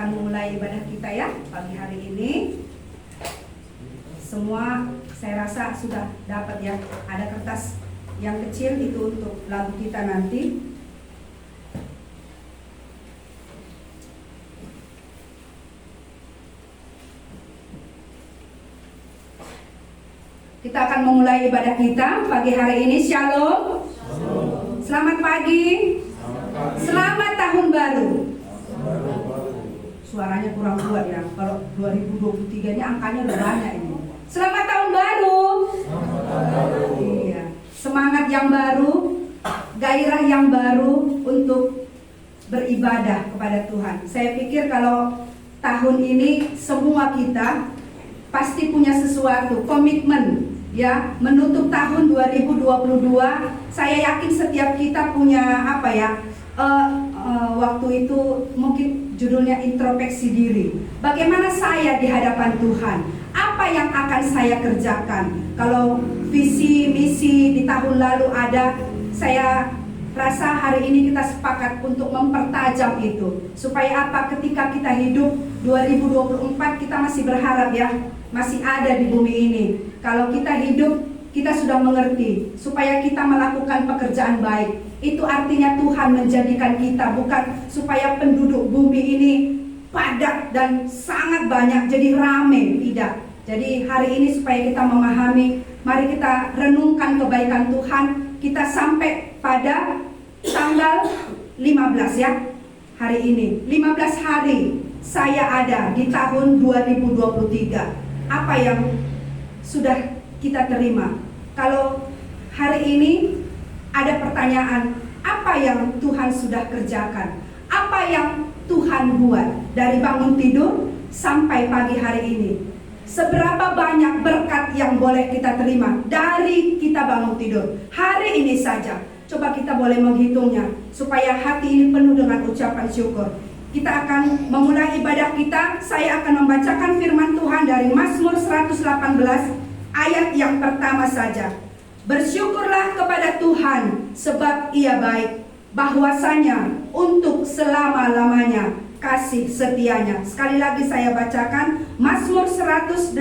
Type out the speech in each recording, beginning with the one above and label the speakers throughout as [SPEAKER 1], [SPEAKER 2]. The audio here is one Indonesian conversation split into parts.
[SPEAKER 1] akan memulai ibadah kita ya pagi hari ini. Semua saya rasa sudah dapat ya. Ada kertas yang kecil itu untuk lagu kita nanti. Kita akan memulai ibadah kita pagi hari ini. Shalom. Selamat pagi. Selamat tahun baru. Suaranya kurang kuat ya. Kalau 2023 ini angkanya udah banyak ini. Selamat tahun baru. Iya. Semangat yang baru, gairah yang baru untuk beribadah kepada Tuhan. Saya pikir kalau tahun ini semua kita pasti punya sesuatu, komitmen ya, menutup tahun 2022. Saya yakin setiap kita punya apa ya, waktu itu mungkin judulnya introspeksi diri. Bagaimana saya di hadapan Tuhan? Apa yang akan saya kerjakan? Kalau visi misi di tahun lalu ada, saya rasa hari ini kita sepakat untuk mempertajam itu. Supaya apa? Ketika kita hidup 2024 kita masih berharap ya, masih ada di bumi ini. Kalau kita hidup, kita sudah mengerti supaya kita melakukan pekerjaan baik. Itu artinya Tuhan menjadikan kita bukan supaya penduduk bumi ini padat dan sangat banyak jadi rame, tidak. Jadi hari ini supaya kita memahami, mari kita renungkan kebaikan Tuhan. Kita sampai pada tanggal 15 ya. Hari ini 15 hari saya ada di tahun 2023. Apa yang sudah kita terima? Kalau hari ini ada pertanyaan, apa yang Tuhan sudah kerjakan? Apa yang Tuhan buat dari bangun tidur sampai pagi hari ini? Seberapa banyak berkat yang boleh kita terima dari kita bangun tidur hari ini saja? Coba kita boleh menghitungnya supaya hati ini penuh dengan ucapan syukur. Kita akan memulai ibadah kita. Saya akan membacakan firman Tuhan dari Mazmur 118 ayat yang pertama saja. Bersyukurlah kepada Tuhan sebab Ia baik, bahwasanya untuk selama-lamanya kasih setianya. Sekali lagi saya bacakan Mazmur 118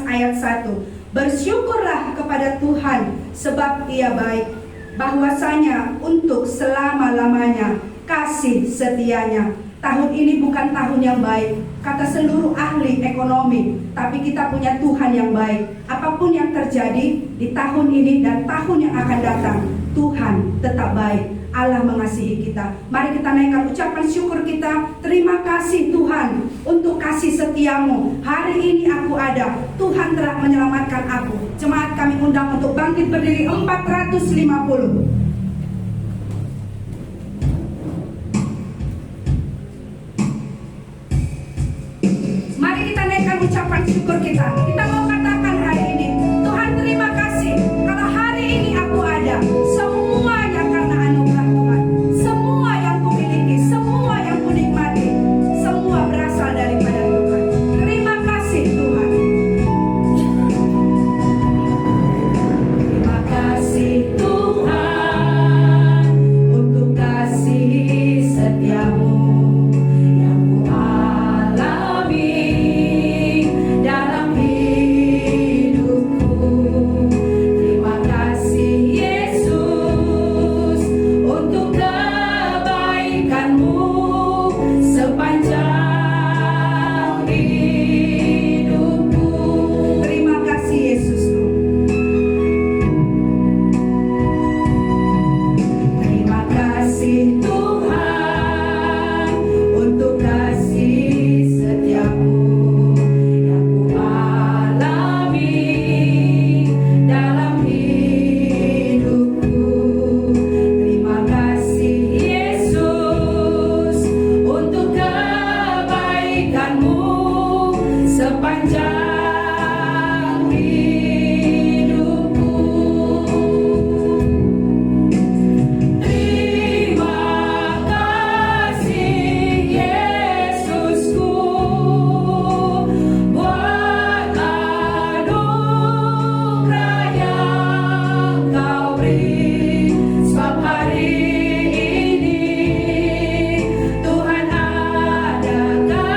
[SPEAKER 1] ayat 1. Bersyukurlah kepada Tuhan sebab Ia baik, bahwasanya untuk selama-lamanya kasih setianya. Tahun ini bukan tahun yang baik, kata seluruh ahli ekonomi, tapi kita punya Tuhan yang baik. Apapun yang terjadi di tahun ini dan tahun yang akan datang, Tuhan tetap baik. Allah mengasihi kita. Mari kita naikkan ucapan syukur kita. Terima kasih Tuhan untuk kasih setiamu. Hari ini aku ada, Tuhan telah menyelamatkan aku. Jemaat kami undang untuk bangkit berdiri 450. Ucapan syukur kita mau katakan hari ini, Tuhan terima kasih kalau hari ini aku ada. Semuanya karena anugerah Tuhan. Semua yang kumiliki, semua yang kunikmati, semua berasal daripada Tuhan. Terima kasih Tuhan. Terima kasih Tuhan untuk kasih setiamu. Hari ini Tuhan adakan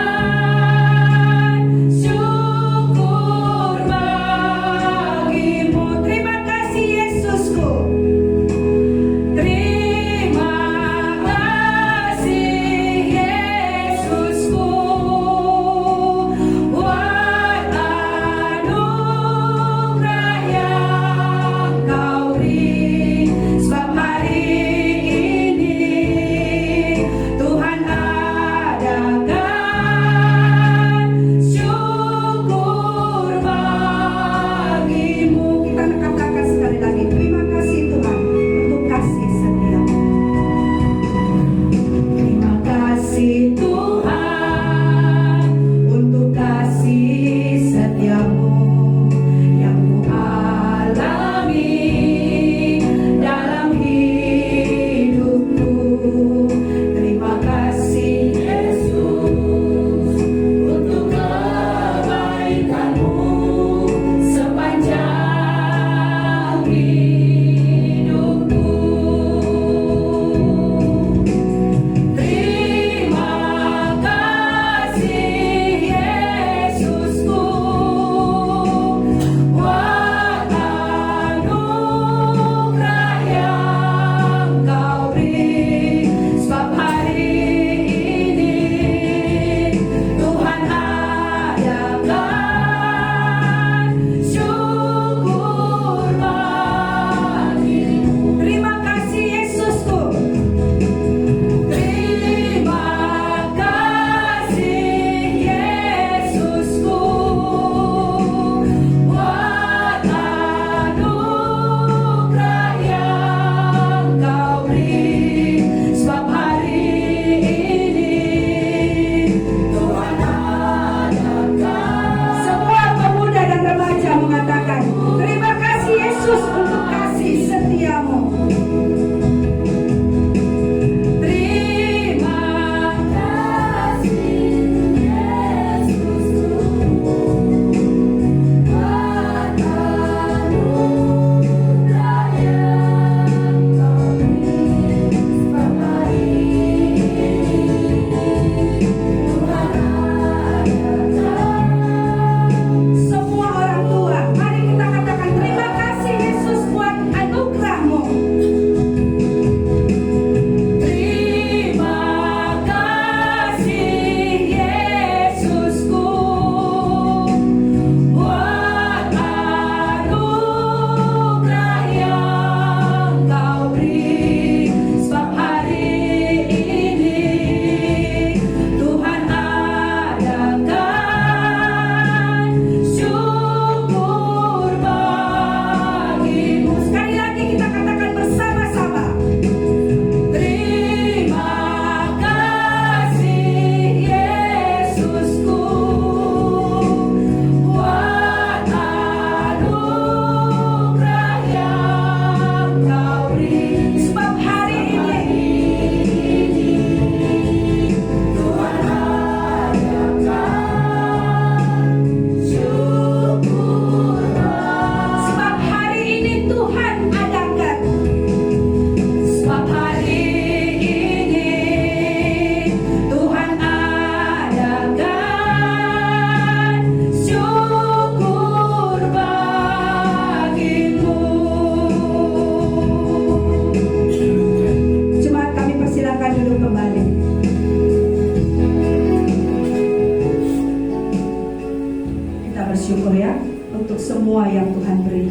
[SPEAKER 1] bersyukur ya untuk semua yang Tuhan beri.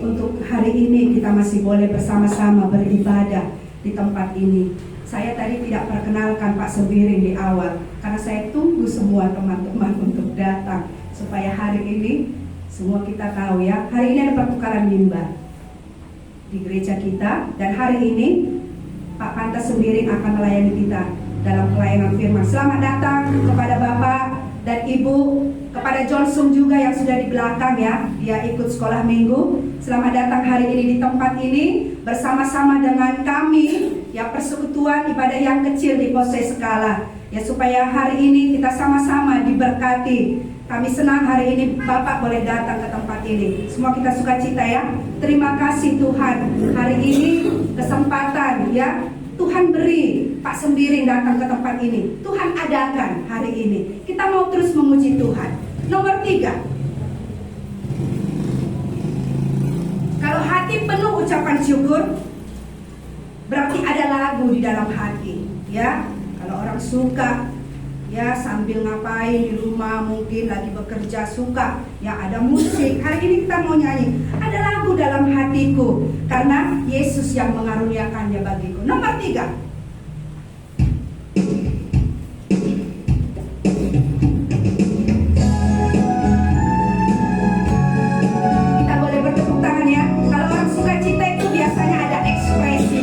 [SPEAKER 1] Untuk hari ini kita masih boleh bersama-sama beribadah di tempat ini. Saya tadi tidak perkenalkan Pak Sembiring di awal karena saya tunggu semua teman-teman untuk datang supaya hari ini semua kita tahu ya, hari ini ada pertukaran mimbar di gereja kita, dan hari ini Pak Panta Sembiring akan melayani kita dalam pelayanan firman. Selamat datang kepada Bapak dan Ibu, kepada Johnson juga yang sudah di belakang ya, dia ikut sekolah minggu. Selamat datang hari ini di tempat ini bersama-sama dengan kami ya, persekutuan ibadah yang kecil di Pose Skala ya, supaya hari ini kita sama-sama diberkati. Kami senang hari ini Bapak boleh datang ke tempat ini. Semua kita sukacita ya. Terima kasih Tuhan, hari ini kesempatan ya Tuhan beri Pak Sembiring datang ke tempat ini. Tuhan adakan hari ini. Kita mau terus memuji Tuhan. Nomor 3, kalau hati penuh ucapan syukur, berarti ada lagu di dalam hati ya. Kalau orang suka ya sambil ngapain di rumah, mungkin lagi bekerja, suka ya ada musik. Hari ini kita mau nyanyi, ada lagu dalam hatiku karena Yesus yang mengaruniakannya bagiku. Nomor 3, kita boleh bertepuk tangan ya. Kalau orang suka cita itu biasanya ada ekspresi.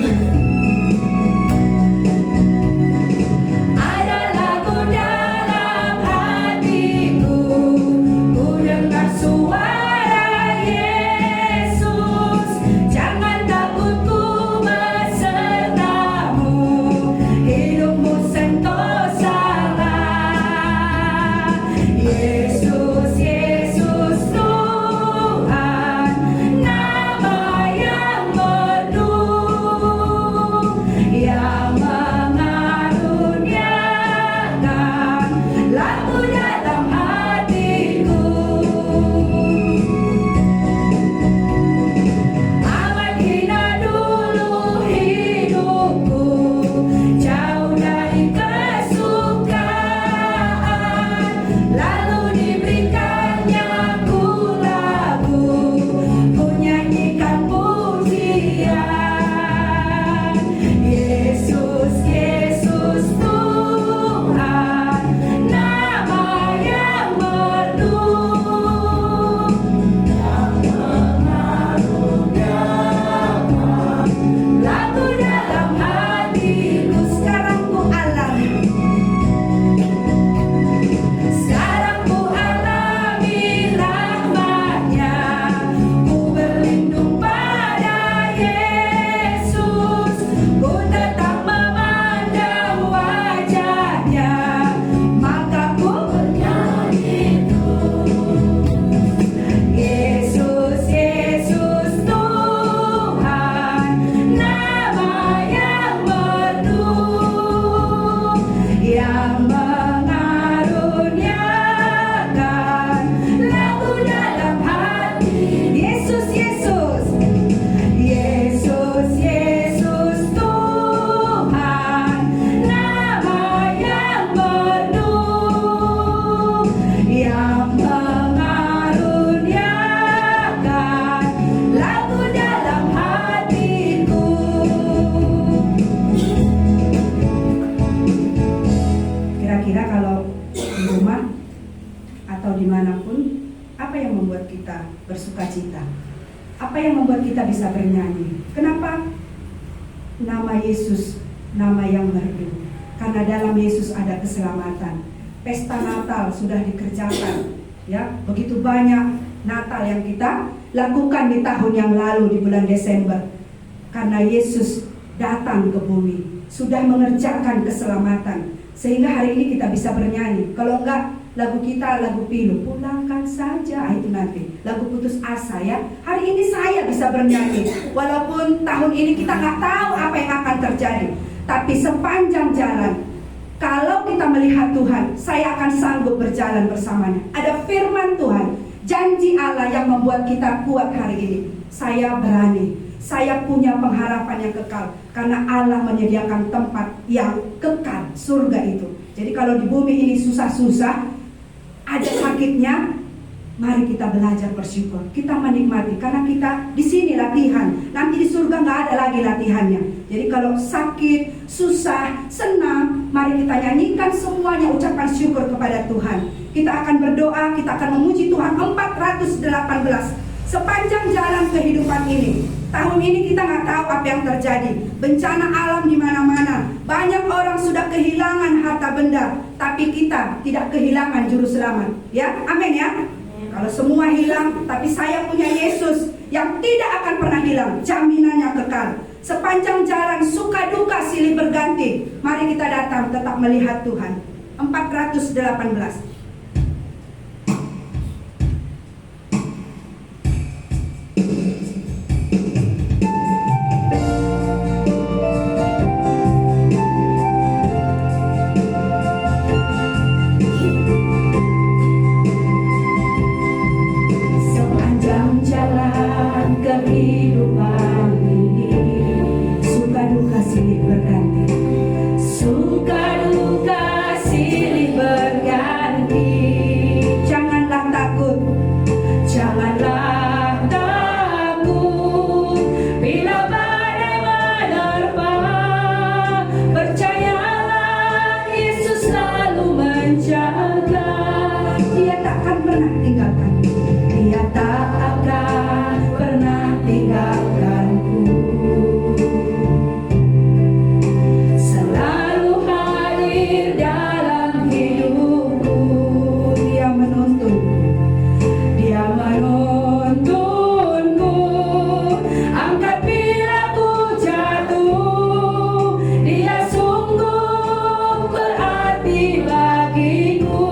[SPEAKER 1] bersukacita. Apa yang membuat kita bisa bernyanyi? Kenapa? Nama Yesus, nama yang merdu. Karena dalam Yesus ada keselamatan. Pesta Natal sudah dikerjakan, ya. Begitu banyak Natal yang kita lakukan di tahun yang lalu di bulan Desember. Karena Yesus datang ke bumi, sudah mengerjakan keselamatan. Sehingga hari ini kita bisa bernyanyi. Kalau enggak, lagu kita lagu pilu, pulangkan saja, itu nanti lagu putus asa, ya. Hari ini saya bisa bernyanyi, walaupun tahun ini kita nggak tahu apa yang akan terjadi, tapi sepanjang jalan, kalau kita melihat Tuhan, saya akan sanggup berjalan bersamanya. Ada firman Tuhan, janji Allah yang membuat kita kuat hari ini. Saya berani, saya punya pengharapan yang kekal, karena Allah menyediakan tempat yang kekal, surga itu. Jadi kalau di bumi ini susah-susah, ada sakitnya, Mari kita belajar bersyukur, kita menikmati, karena kita di sini latihan. Nanti di surga nggak ada lagi latihannya. Jadi kalau sakit, susah, senang, mari kita nyanyikan semuanya ucapan syukur kepada Tuhan. Kita akan berdoa, kita akan memuji Tuhan 418 sepanjang jalan kehidupan ini. Tahun ini kita nggak tahu apa yang terjadi. Bencana alam di mana-mana. Banyak orang sudah kehilangan harta benda, tapi kita tidak kehilangan juru selamat. Ya, amin ya. Kalau semua hilang, tapi saya punya Yesus yang tidak akan pernah hilang, jaminannya kekal. Sepanjang jalan suka duka silih berganti, mari kita datang tetap melihat Tuhan. 418.
[SPEAKER 2] Kehidupan ini suka duka silih berganti, suka duka silih berganti.
[SPEAKER 1] Janganlah takut,
[SPEAKER 2] Janganlah takut bila badai menerpa. Percayalah Yesus selalu menjaga.
[SPEAKER 1] Dia tak akan pernah tinggalkan.
[SPEAKER 2] Dia tak akan pernah tinggalkanku. Selalu hadir dalam hidupku.
[SPEAKER 1] Dia menuntun.
[SPEAKER 2] Dia menuntunku. Angkat bila ku jatuh. Dia sungguh berarti bagiku.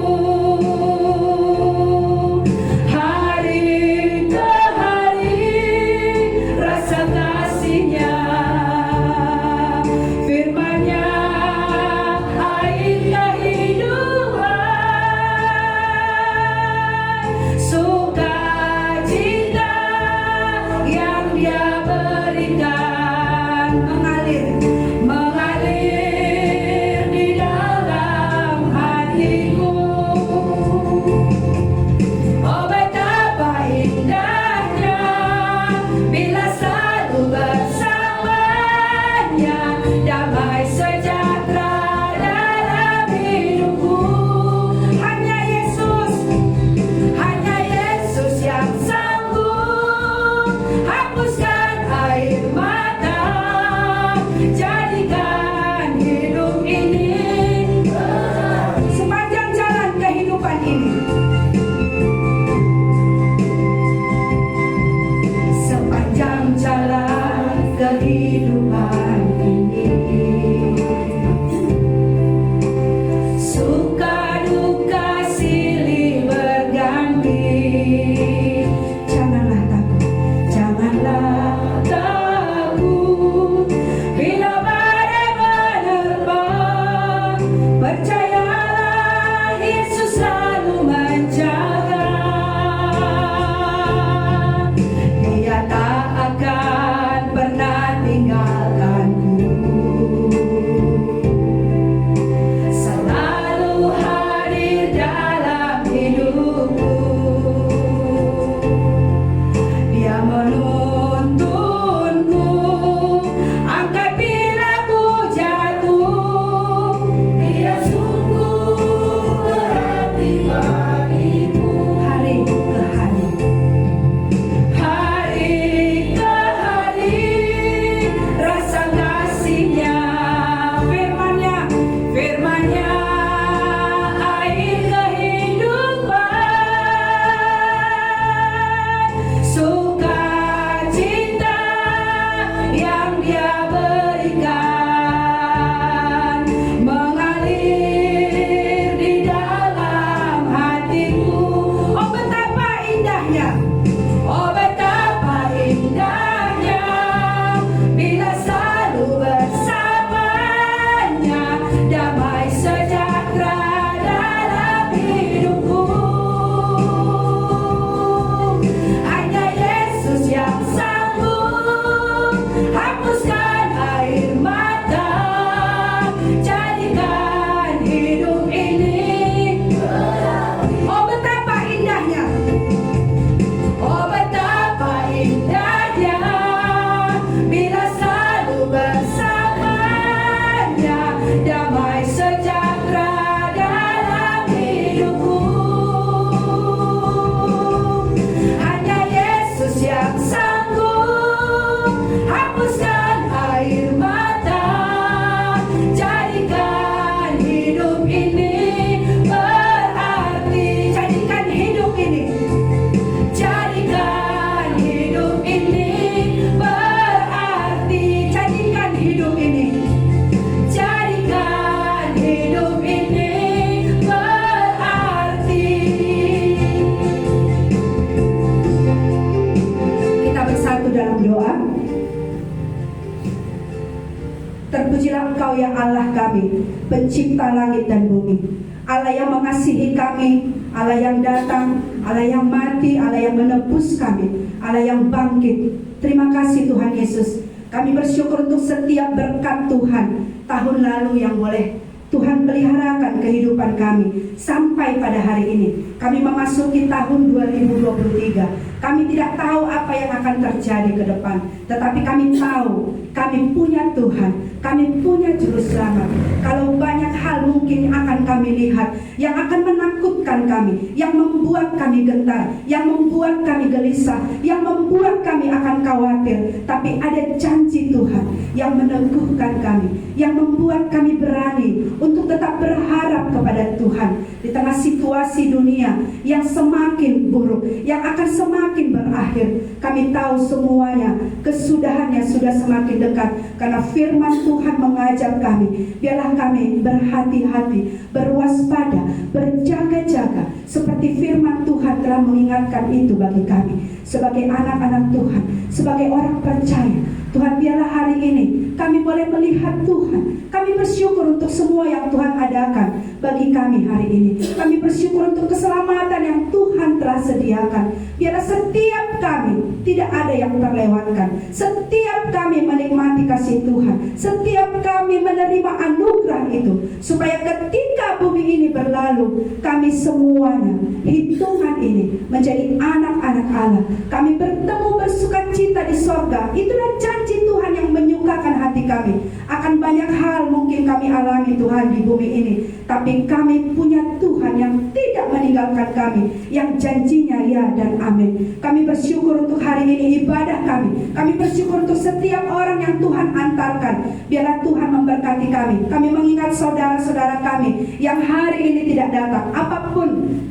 [SPEAKER 1] Terpujilah Engkau ya Allah kami, pencipta langit dan bumi, Allah yang mengasihi kami, Allah yang datang, Allah yang mati, Allah yang menebus kami, Allah yang bangkit. Terima kasih Tuhan Yesus. Kami bersyukur untuk setiap berkat Tuhan tahun lalu yang boleh Tuhan peliharakan kehidupan kami sampai pada hari ini. Kami memasuki tahun 2023. Kami tidak tahu apa yang akan terjadi ke depan, tetapi kami tahu kami punya Tuhan, kami punya Juru Selamat. Kalau banyak hal mungkin akan kami lihat yang akan menakutkan kami, yang membuat kami gentar, yang membuat kami gelisah, yang membuat kami akan khawatir, tapi ada janji Tuhan yang meneguhkan kami, yang membuat kami berani untuk tetap berharap kepada Tuhan di tengah situasi dunia yang semakin buruk, yang akan semakin berakhir. Kami tahu semuanya kesudahannya sudah semakin dekat, karena firman Tuhan mengajar kami, biarlah kami berhati-hati, berwaspada, berjaga-jaga, seperti firman Tuhan telah mengingatkan itu bagi kami sebagai anak-anak Tuhan, sebagai orang percaya. Tuhan, biarlah hari ini kami boleh melihat Tuhan. Kami bersyukur untuk semua yang Tuhan adakan bagi kami hari ini. Kami bersyukur untuk keselamatan yang Tuhan telah sediakan. Biarlah setiap kami tidak ada yang terlewatkan. Setiap kami menikmati kasih Tuhan. Setiap kami menerima anugerah itu, supaya ketika bumi ini berlalu, kami semuanya hitungan ini menjadi anak-anak Allah. Kami bertemu bersukacita di sorga. Itulah janji Tuhan yang menyukakan hati kami. Akan banyak hal mungkin kami alami Tuhan di bumi ini, tapi kami punya Tuhan yang tidak meninggalkan kami, yang janjinya ya dan amin. Kami bersyukur untuk hari ini ibadah kami. Kami bersyukur untuk setiap orang yang Tuhan antarkan. Biarlah Tuhan memberkati kami. Kami mengingat saudara-saudara kami yang hari ini tidak datang. Apapun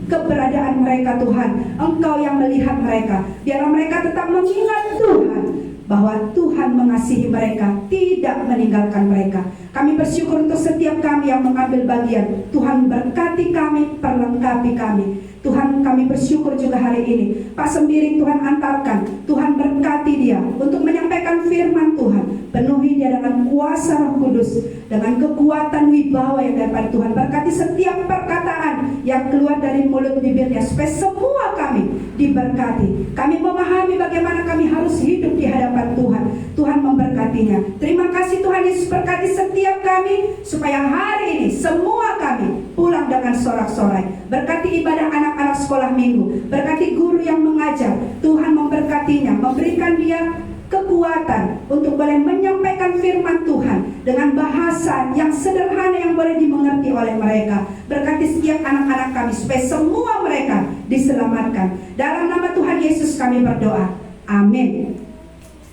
[SPEAKER 1] keberadaan mereka Tuhan, Engkau yang melihat mereka. Biarlah mereka tetap mengingat Tuhan, bahwa Tuhan mengasihi mereka, tidak meninggalkan mereka. Kami bersyukur untuk setiap kami yang mengambil bagian. Tuhan berkati kami, perlengkapi kami. Tuhan, kami bersyukur juga hari ini Pak Sembiring Tuhan antarkan. Tuhan berkati dia untuk menyampaikan firman Tuhan. Penuhi dia dengan kuasa Roh Kudus, dengan kekuatan wibawa yang daripada Tuhan. Berkati setiap perkataan yang keluar dari mulut bibirnya, supaya semua kami diberkati. Kami memahami bagaimana kami harus hidup di hadapan Tuhan. Tuhan memberkatinya. Terima kasih Tuhan Yesus, berkati setiap kami, supaya hari ini semua kami pulang dengan sorak-sorai. Berkati ibadah anak-anak sekolah minggu, berkati guru yang mengajar. Tuhan memberkatinya, memberikan dia kekuatan untuk boleh menyampaikan firman Tuhan dengan bahasa yang sederhana yang boleh dimengerti oleh mereka. Berkati setiap anak-anak kami, supaya semua mereka diselamatkan. Dalam nama Tuhan Yesus kami berdoa, amin.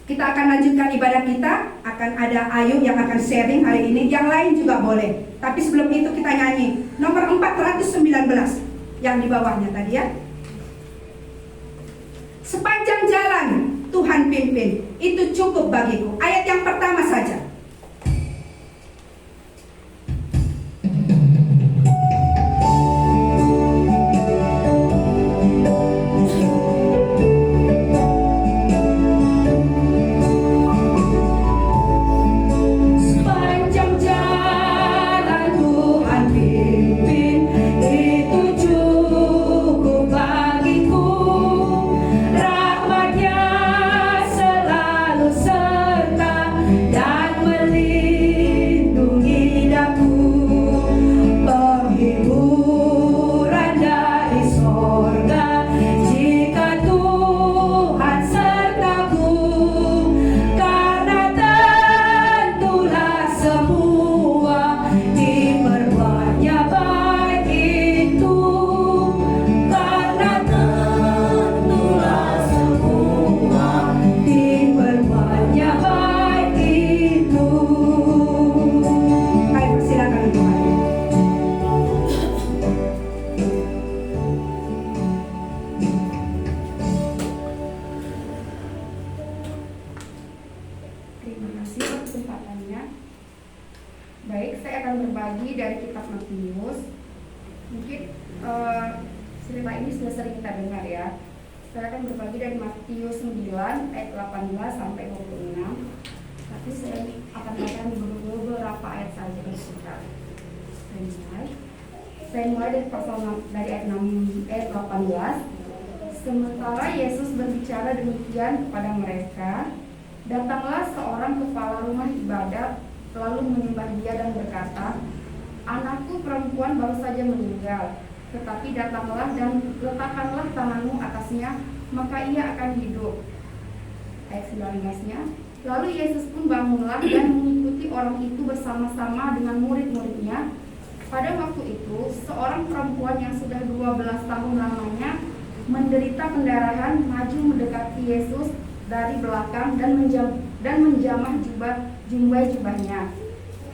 [SPEAKER 1] Kita akan lanjutkan ibadah kita. Akan ada Ayu yang akan sharing hari ini. Yang lain juga boleh. Tapi sebelum itu kita nyanyi nomor 419 yang di bawahnya tadi ya. Sepanjang jalan Tuhan pimpin, itu cukup bagiku. Ayat yang pertama saja. Baik, saya akan berbagi dari kitab Matius. Mungkin cerita ini sudah sering kita dengar ya. Saya akan berbagi dari Matius 9 ayat 18 sampai 26.
[SPEAKER 3] Tapi saya akan bacakan beberapa ayat saja untuk kita. Saya mulai dari ayat 6 ayat 18. Sementara Yesus berbicara demikian kepada mereka, datanglah seorang kepala rumah ibadat lalu menyembah dia dan berkata, "Anakku perempuan baru saja meninggal, tetapi datanglah dan letakkanlah tanganmu atasnya, maka ia akan hidup." Ayat 19-nya, lalu Yesus pun bangunlah dan mengikuti orang itu bersama-sama dengan murid-muridnya. Pada waktu itu, seorang perempuan yang sudah 12 tahun lamanya menderita pendarahan maju mendekati Yesus dari belakang dan menjamah jubahnya.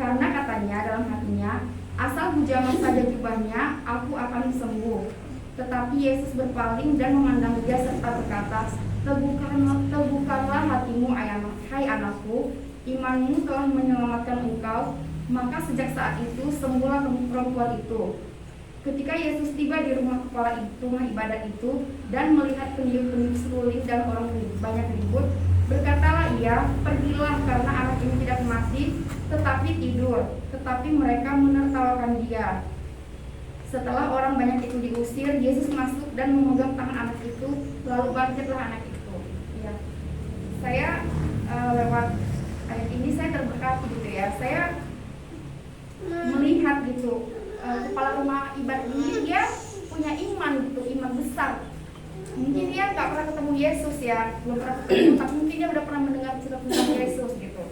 [SPEAKER 3] Karena katanya dalam hatinya, asal kujamah saja jubahnya, aku akan sembuh. Tetapi Yesus berpaling dan memandang dia serta berkata, Teguhkanlah hatimu, hai anakku, imanmu telah menyelamatkan engkau. Maka sejak saat itu sembuhlah perempuan itu. Ketika Yesus tiba di rumah ibadat itu dan melihat peniup-peniup seruling dan orang banyak ribut, berkatalah ia, "Pergilah, karena anak ini tidak mati, tetapi tidur." Tetapi mereka menertawakan dia. Setelah orang banyak itu diusir, Yesus masuk dan memegang tangan anak itu, lalu bangkitlah anak itu. Ya. Saya lewat ayat ini saya terberkati gitu ya. Saya melihat gitu, kepala rumah ibadat ini dia punya iman gitu, iman besar. Mungkin dia nggak pernah ketemu Yesus ya, belum pernah ketemu, tapi mungkin dia udah pernah mendengar cerita tentang Yesus gitu.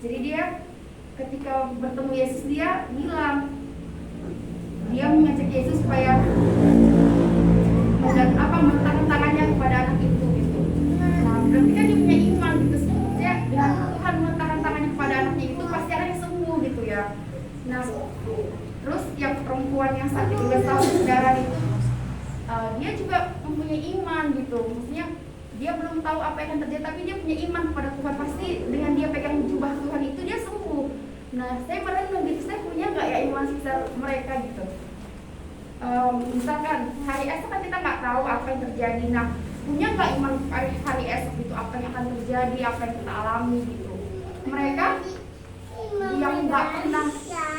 [SPEAKER 3] Jadi dia ketika bertemu Yesus dia bilang, dia mengajak Yesus supaya meletakkan tangannya kepada anak itu gitu. Nah, berarti kan dia punya iman gitu, ya dengan Tuhan meletakkan tangannya kepada anaknya itu pasti anaknya sembuh gitu ya. Nah, terus yang perempuan yang sakit 13 tahun darah itu, dia juga mempunyai iman gitu. Maksudnya dia belum tahu apa yang akan terjadi, tapi dia punya iman kepada Tuhan. Pasti dengan dia pegang jubah Tuhan itu dia sembuh. Nah, saya merenung gitu, saya punya nggak ya iman sebesar mereka gitu. Misalkan hari esok kan kita nggak tahu apa yang terjadi. Nah, punya nggak iman hari esok itu apa yang akan terjadi, apa yang kita alami gitu. Mereka yang nggak pernah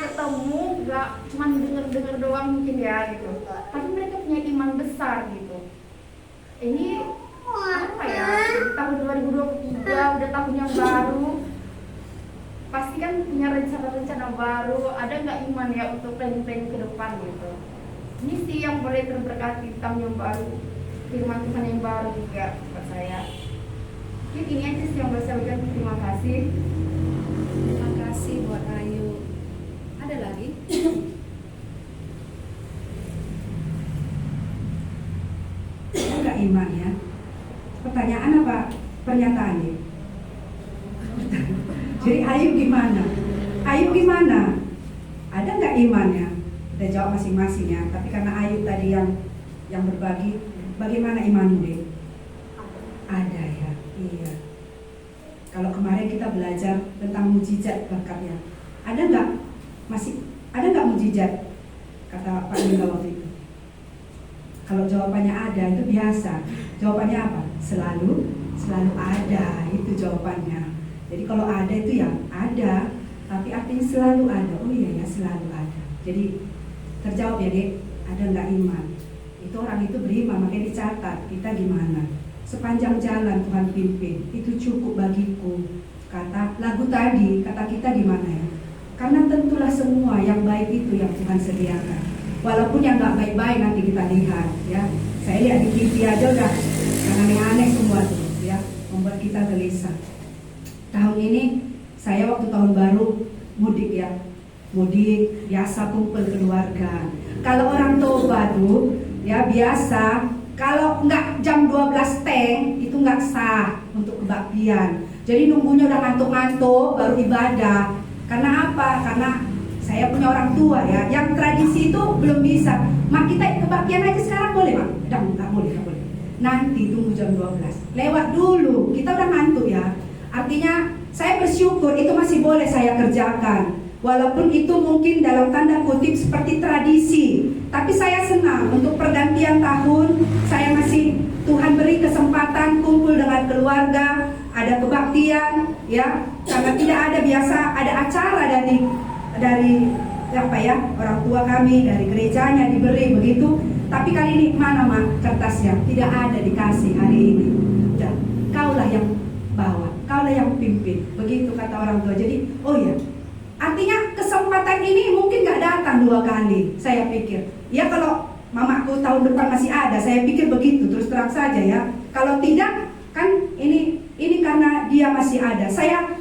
[SPEAKER 3] ketemu, nggak cuma dengar doang mungkin ya gitu, tapi mereka punya iman besar gitu. Ini apa ya, tahun 2023 udah tahun yang baru, pasti kan punya rencana-rencana baru. Ada nggak iman ya untuk planning-planning ke depan gitu. Ini sih yang boleh terberkati tahun yang baru, firman Tuhan yang baru juga buat saya. Mungkin ini aja sih yang boleh saya ucapkan. Terima kasih.
[SPEAKER 1] Terima kasih buat Ayu. Ada lagi? Enggak iman ya? Pertanyaan apa pernyataannya? Jadi Ayu gimana? Ayu gimana? Ada nggak imannya? Udah jawab masing-masing ya. Tapi karena Ayu tadi yang berbagi, bagaimana imanmu deh? Ada ya, iya. Kalau kemarin kita belajar tentang mujizat berkatnya, ada nggak mujizat? Kata Pak Ningga waktu itu. Kalau jawabannya ada itu biasa. Jawabannya apa? Selalu ada, itu jawabannya. Jadi kalau ada itu ya ada, tapi artinya selalu ada. Oh iya ya, selalu ada. Jadi terjawab ya dek, ada nggak iman? Itu orang itu beriman, makanya dicatat. Kita gimana? Sepanjang jalan Tuhan pimpin, itu cukup bagiku. Kata lagu tadi, kata kita gimana ya? Karena tentulah semua yang baik itu yang Tuhan sediakan. Walaupun yang nggak baik-baik nanti kita lihat ya. Saya lihat di TV aja udah yang aneh-aneh semua tuh ya, membuat kita gelisah. Tahun ini saya waktu tahun baru mudik ya. Mudik biasa kumpul keluarga. Kalau orang toba tuh ya biasa, kalau nggak jam 12 teng itu nggak sah untuk kebaktian. Jadi nunggunya udah ngantuk-ngantuk baru ibadah. Karena apa? Karena saya punya orang tua ya, yang tradisi itu belum bisa. Mak kita kebaktian aja sekarang boleh mak? Nggak boleh. Nanti tunggu jam 12. Lewat dulu, kita udah ngantuk ya. Artinya saya bersyukur itu masih boleh saya kerjakan. Walaupun itu mungkin dalam tanda kutip seperti tradisi, tapi saya senang untuk pergantian tahun. Saya masih Tuhan beri kesempatan kumpul dengan keluarga, ada kebaktian, ya, karena tidak ada biasa ada acara dari apa ya, orang tua kami dari gerejanya diberi begitu. Tapi kali ini mana mak kertasnya? Tidak ada dikasih hari ini. Udah, kaulah yang bawa, kaulah yang pimpin. Begitu kata orang tua. Jadi, oh ya, artinya kesempatan ini mungkin gak datang 2 kali. Saya pikir, ya kalau mamaku tahun depan masih ada, saya pikir begitu, terus terang saja ya. Kalau tidak, kan ini karena dia masih ada. Saya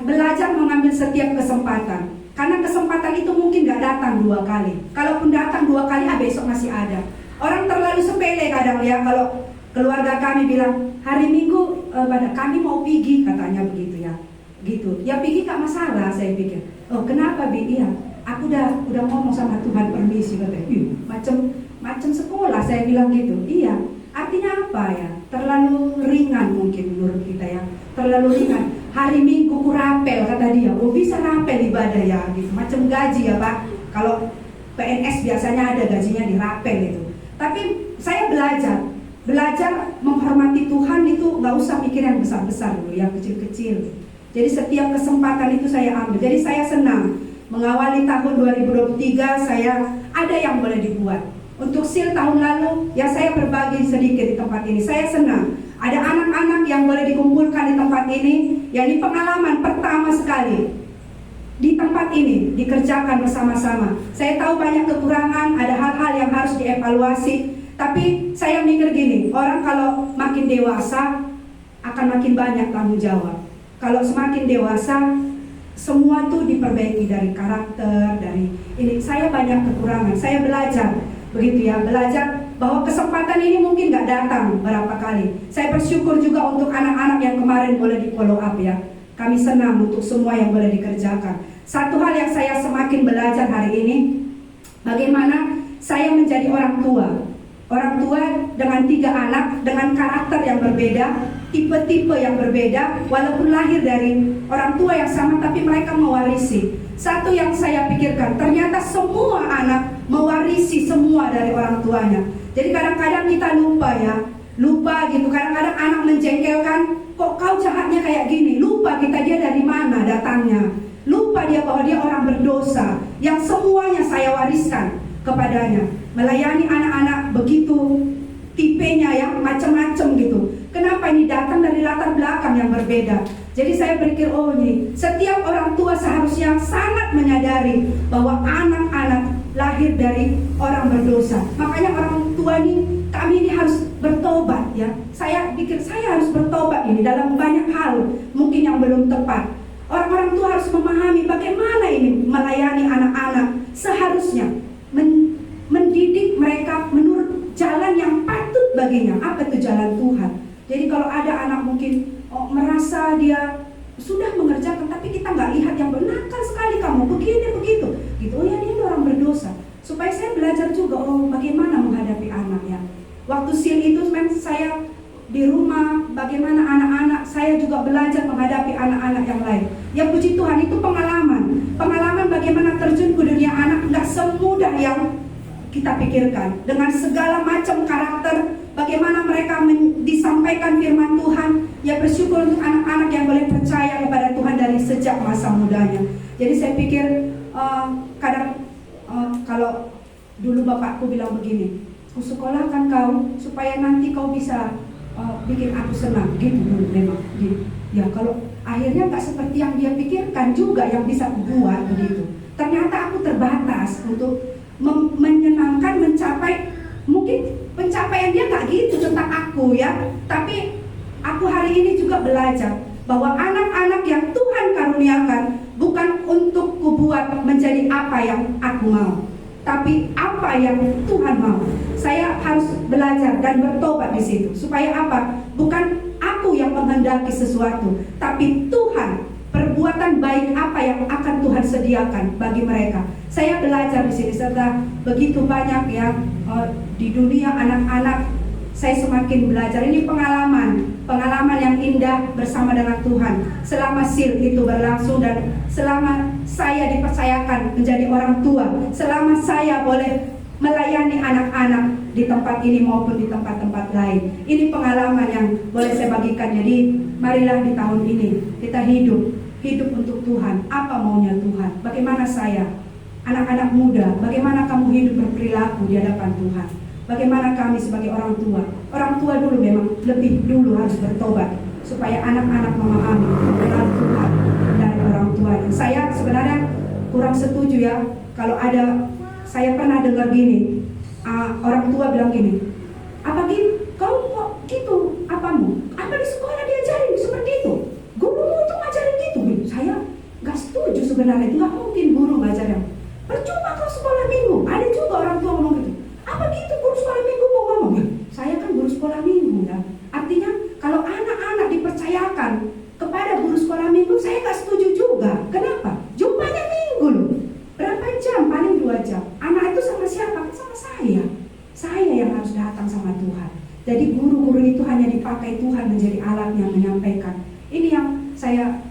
[SPEAKER 1] belajar mengambil setiap kesempatan. Karena kesempatan itu mungkin gak datang 2 kali. Kalaupun datang 2 kali, besok masih ada. Orang terlalu sepele kadang ya. Kalau keluarga kami bilang hari Minggu kami mau pergi, katanya begitu ya. Gitu. Ya pergi gak masalah, saya pikir. Oh kenapa Bi? Iya, aku udah ngomong sama Tuhan permisi, katanya. Macam sekolah, saya bilang gitu. Iya. Artinya apa ya? Terlalu ringan mungkin menurut kita ya. Terlalu ringan. Hari Minggu ku rapel, kata dia. Oh bisa rapel ibadah ya gitu. Macam gaji ya Pak. Kalau PNS biasanya ada gajinya dirapel itu. Tapi saya belajar menghormati Tuhan itu nggak usah mikir yang besar-besar dulu, yang kecil-kecil. Jadi setiap kesempatan itu saya ambil. Jadi saya senang mengawali tahun 2023 saya ada yang boleh dibuat. Untuk SIL tahun lalu, ya saya berbagi sedikit di tempat ini. Saya senang. Ada anak-anak yang boleh dikumpulkan di tempat ini. Ya ini pengalaman pertama sekali di tempat ini dikerjakan bersama-sama. Saya tahu banyak kekurangan, ada hal-hal yang harus dievaluasi. Tapi saya mikir gini, orang kalau makin dewasa akan makin banyak tanggung jawab. Kalau semakin dewasa, semua tuh diperbaiki dari karakter, dari ini. Saya banyak kekurangan. Saya belajar. Begitu ya, belajar bahwa kesempatan ini mungkin gak datang berapa kali. Saya bersyukur juga untuk anak-anak yang kemarin boleh di follow up ya. Kami senang untuk semua yang boleh dikerjakan. Satu hal yang saya semakin belajar hari ini, bagaimana saya menjadi orang tua. Orang tua dengan 3 anak, dengan karakter yang berbeda, tipe-tipe yang berbeda, walaupun lahir dari orang tua yang sama, tapi mereka mewarisi. Satu yang saya pikirkan, ternyata semua anak mewarisi semua dari orang tuanya. Jadi kadang-kadang kita lupa gitu. Kadang-kadang anak menjengkelkan, kok kau jahatnya kayak gini. Lupa kita dia dari mana datangnya. Lupa dia bahwa dia orang berdosa yang semuanya saya wariskan kepadanya. Melayani anak-anak begitu tipenya yang macam-macam gitu. Kenapa ini datang dari latar belakang yang berbeda. Jadi saya berpikir, oh ini setiap orang tua seharusnya sangat menyadari bahwa anak-anak lahir dari orang berdosa. Makanya orang tua ini, kami ini harus bertobat ya. Saya pikir saya harus bertobat ini dalam banyak hal mungkin yang belum tepat. Orang-orang tua harus memahami bagaimana ini melayani anak-anak. Seharusnya mendidik mereka menurut jalan yang patut baginya. Apa itu jalan Tuhan? Jadi kalau ada anak mungkin merasa dia sudah mengerjakan, tapi kita nggak lihat yang nakal sekali kamu begini begitu, gitu. Oh ya dia orang berdosa. Supaya saya belajar juga bagaimana menghadapi anak ya. Waktu SIL itu saya di rumah, bagaimana anak-anak saya juga belajar menghadapi anak-anak yang lain. Ya puji Tuhan itu pengalaman bagaimana terjun ke dunia anak nggak semudah yang kita pikirkan. Dengan segala macam karakter, bagaimana mereka disampaikan firman Tuhan. Ya bersyukur untuk anak-anak yang boleh percaya kepada Tuhan dari sejak masa mudanya. Jadi saya pikir kadang kalau dulu bapakku bilang begini, ku sekolahkan kau supaya nanti kau bisa bikin aku senang. Gitu dulu memang. Gitu. Ya kalau akhirnya nggak seperti yang dia pikirkan juga yang bisa aku buat begitu. Ternyata aku terbatas untuk menyenangkan, mencapai, mungkin pencapaian dia nggak gitu tentang aku ya. Tapi aku hari ini juga belajar bahwa anak-anak yang Tuhan karuniakan bukan untuk kubuat menjadi apa yang aku mau, tapi apa yang Tuhan mau. Saya harus belajar dan bertobat di situ. Supaya apa? Bukan aku yang menghendaki sesuatu, tapi Tuhan, perbuatan baik apa yang akan Tuhan sediakan bagi mereka. Saya belajar di sini serta begitu banyak ya di dunia anak-anak. Saya semakin belajar. Ini pengalaman yang indah bersama dengan Tuhan. Selama SIL itu berlangsung dan selama saya dipercayakan menjadi orang tua, selama saya boleh melayani anak-anak di tempat ini maupun di tempat-tempat lain. Ini pengalaman yang boleh saya bagikan. Jadi marilah di tahun ini kita hidup untuk Tuhan. Apa maunya Tuhan? Bagaimana saya, anak-anak muda, bagaimana kamu hidup berperilaku di hadapan Tuhan? Bagaimana kami sebagai orang tua? Orang tua dulu memang lebih dulu harus bertobat supaya anak-anak memahami mengenal Tuhan dari orang tuanya. Saya sebenarnya kurang setuju ya kalau saya pernah dengar gini, orang tua bilang gini, apa gitu? Kau kok gitu? Apamu? Apa di sekolah diajarin seperti itu? Guru itu ngajarin gitu? Saya nggak setuju sebenarnya. Itu nggak mungkin guru ngajarin. Percuma kau sekolah minggu. Ada juga orang tua ngomong gitu. Apa gitu guru sekolah minggu mau ngomong? Saya kan guru sekolah minggu ya. Artinya kalau anak-anak dipercayakan kepada guru sekolah minggu, saya nggak setuju juga. Kenapa? Jumpanya minggu loh. Berapa jam? Paling 2 jam. Anak itu sama siapa? Sama saya. Saya yang harus datang sama Tuhan. Jadi guru-guru itu hanya dipakai Tuhan menjadi alatnya menyampaikan. Ini yang saya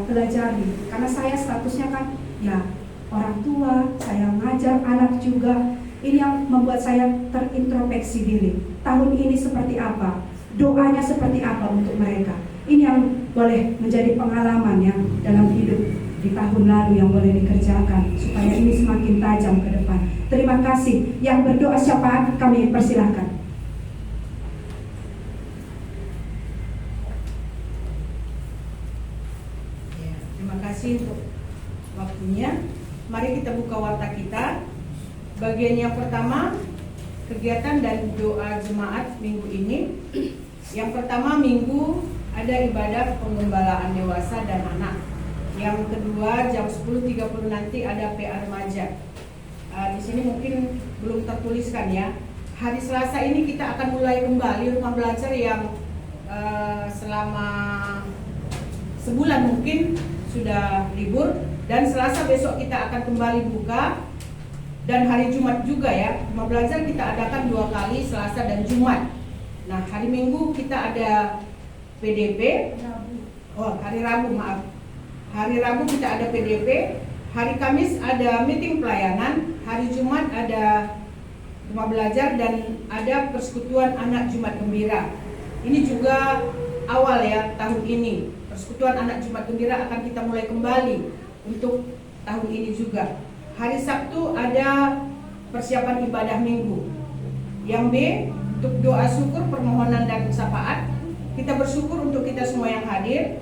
[SPEAKER 1] pelajari. Karena saya statusnya kan ya orang tua, saya ngajar anak juga. Ini yang membuat saya terintrospeksi diri. Tahun ini seperti apa? Doanya seperti apa untuk mereka? Ini yang boleh menjadi pengalaman ya dalam hidup di tahun lalu yang boleh dikerjakan supaya ini semakin tajam ke depan. Terima kasih. Yang berdoa syafaat kami persilahkan.
[SPEAKER 4] Ya, terima kasih untuk waktunya. Mari kita buka warta kita. Bagian yang pertama, kegiatan dan doa jemaat minggu ini. Yang pertama minggu ada ibadah penggembalaan dewasa dan anak. Yang kedua jam 10.30 nanti ada PA remaja. Di sini mungkin belum tertuliskan ya. Hari Selasa ini kita akan mulai kembali rumah belajar yang selama sebulan mungkin sudah libur, dan Selasa besok kita akan kembali buka, dan hari Jumat juga ya. Rumah belajar kita adakan 2 kali, Selasa dan Jumat. Nah, hari Minggu kita ada PDP. Hari Rabu maaf. Hari Rabu kita ada PDP, hari Kamis ada meeting pelayanan, hari Jumat ada rumah belajar, dan ada persekutuan anak Jumat Gembira. Ini juga awal ya tahun ini. Persekutuan anak Jumat Gembira akan kita mulai kembali untuk tahun ini juga. Hari Sabtu ada persiapan ibadah minggu. Yang B, untuk doa syukur, permohonan dan syafaat. Kita bersyukur untuk kita semua yang hadir.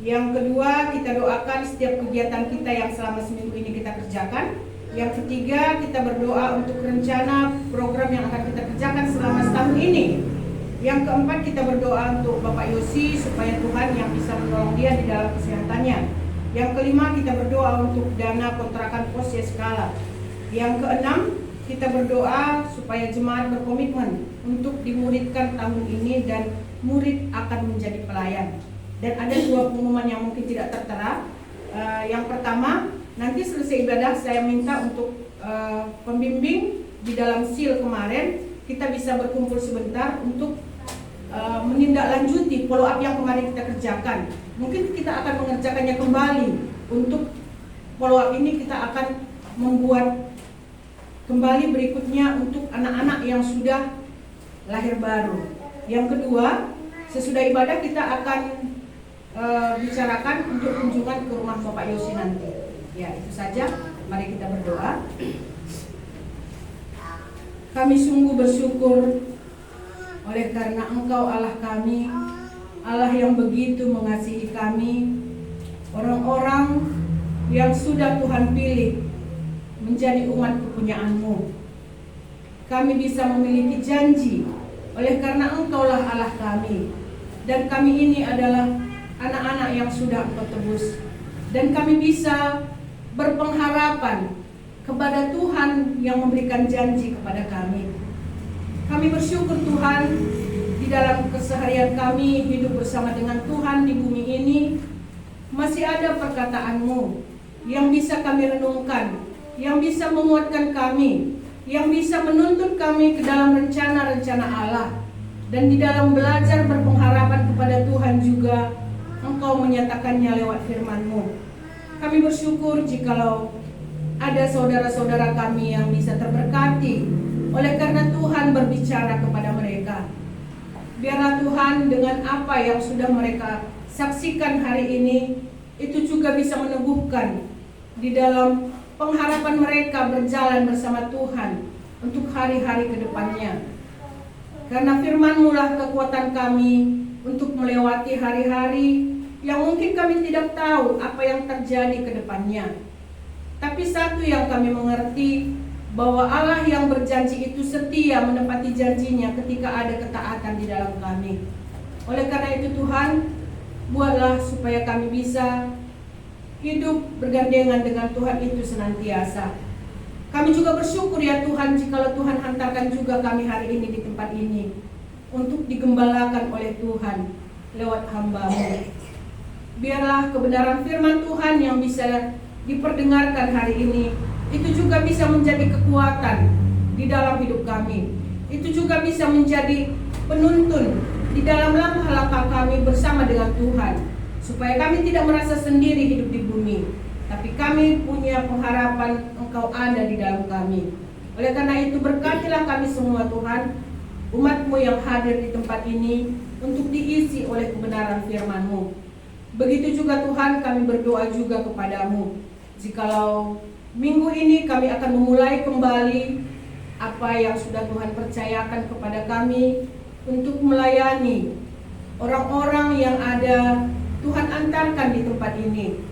[SPEAKER 4] Yang kedua, kita doakan setiap kegiatan kita yang selama seminggu ini kita kerjakan. Yang ketiga, kita berdoa untuk rencana program yang akan kita kerjakan selama setahun ini. Yang keempat, kita berdoa untuk Bapak Yosi supaya Tuhan yang bisa menolong dia di dalam kesehatannya. Yang kelima, kita berdoa untuk dana kontrakan pos Yeskala. Yang keenam, kita berdoa supaya jemaat berkomitmen untuk dimuridkan tahun ini dan murid akan menjadi pelayan. Dan ada 2 pengumuman yang mungkin tidak tertera. Yang pertama, nanti selesai ibadah saya minta untuk pembimbing di dalam SIL kemarin, kita bisa berkumpul sebentar untuk menindaklanjuti follow up yang kemarin kita kerjakan. Mungkin kita akan mengerjakannya kembali. Untuk follow up ini kita akan membuat kembali berikutnya untuk anak-anak yang sudah lahir baru. Yang kedua, sesudah ibadah kita akan bicarakan untuk kunjungan ke rumah Bapak Yosi nanti. Ya, itu saja. Mari kita berdoa. Kami sungguh bersyukur oleh karena Engkau Allah kami, Allah yang begitu mengasihi kami, orang-orang yang sudah Tuhan pilih menjadi umat kepunyaan-Mu. Kami bisa memiliki janji oleh karena Engkaulah Allah kami, dan kami ini adalah anak-anak yang sudah Engkau tebus, dan kami bisa berpengharapan kepada Tuhan yang memberikan janji kepada kami. Kami bersyukur Tuhan, di dalam keseharian kami hidup bersama dengan Tuhan di bumi ini, masih ada perkataan-Mu yang bisa kami renungkan, yang bisa menguatkan kami, yang bisa menuntun kami ke dalam rencana-rencana Allah. Dan di dalam belajar berpengharapan kepada Tuhan juga Engkau menyatakannya lewat firman-Mu. Kami bersyukur jikalau ada saudara-saudara kami yang bisa terberkati oleh karena Tuhan berbicara kepada mereka. Biarlah Tuhan dengan apa yang sudah mereka saksikan hari ini, itu juga bisa meneguhkan di dalam pengharapan mereka berjalan bersama Tuhan untuk hari-hari ke depannya. Karena firman-Mu lah kekuatan kami untuk melewati hari-hari yang mungkin kami tidak tahu apa yang terjadi ke depannya. Tapi satu yang kami mengerti, bahwa Allah yang berjanji itu setia menepati janjinya ketika ada ketaatan di dalam kami. Oleh karena itu Tuhan, buatlah supaya kami bisa hidup bergandengan dengan Tuhan itu senantiasa. Kami juga bersyukur ya Tuhan, jikalau Tuhan hantarkan juga kami hari ini di tempat ini untuk digembalakan oleh Tuhan lewat hamba-Mu. Biarlah kebenaran firman Tuhan yang bisa diperdengarkan hari ini, itu juga bisa menjadi kekuatan di dalam hidup kami. Itu juga bisa menjadi penuntun di dalam langkah-langkah kami bersama dengan Tuhan, supaya kami tidak merasa sendiri hidup di bumi, tapi kami punya pengharapan Engkau ada di dalam kami. Oleh karena itu berkatilah kami semua Tuhan, umat-Mu yang hadir di tempat ini untuk diisi oleh kebenaran firman-Mu. Begitu juga Tuhan, kami berdoa juga kepada-Mu, jikalau minggu ini kami akan memulai kembali apa yang sudah Tuhan percayakan kepada kami untuk melayani orang-orang yang ada Tuhan antarkan di tempat ini.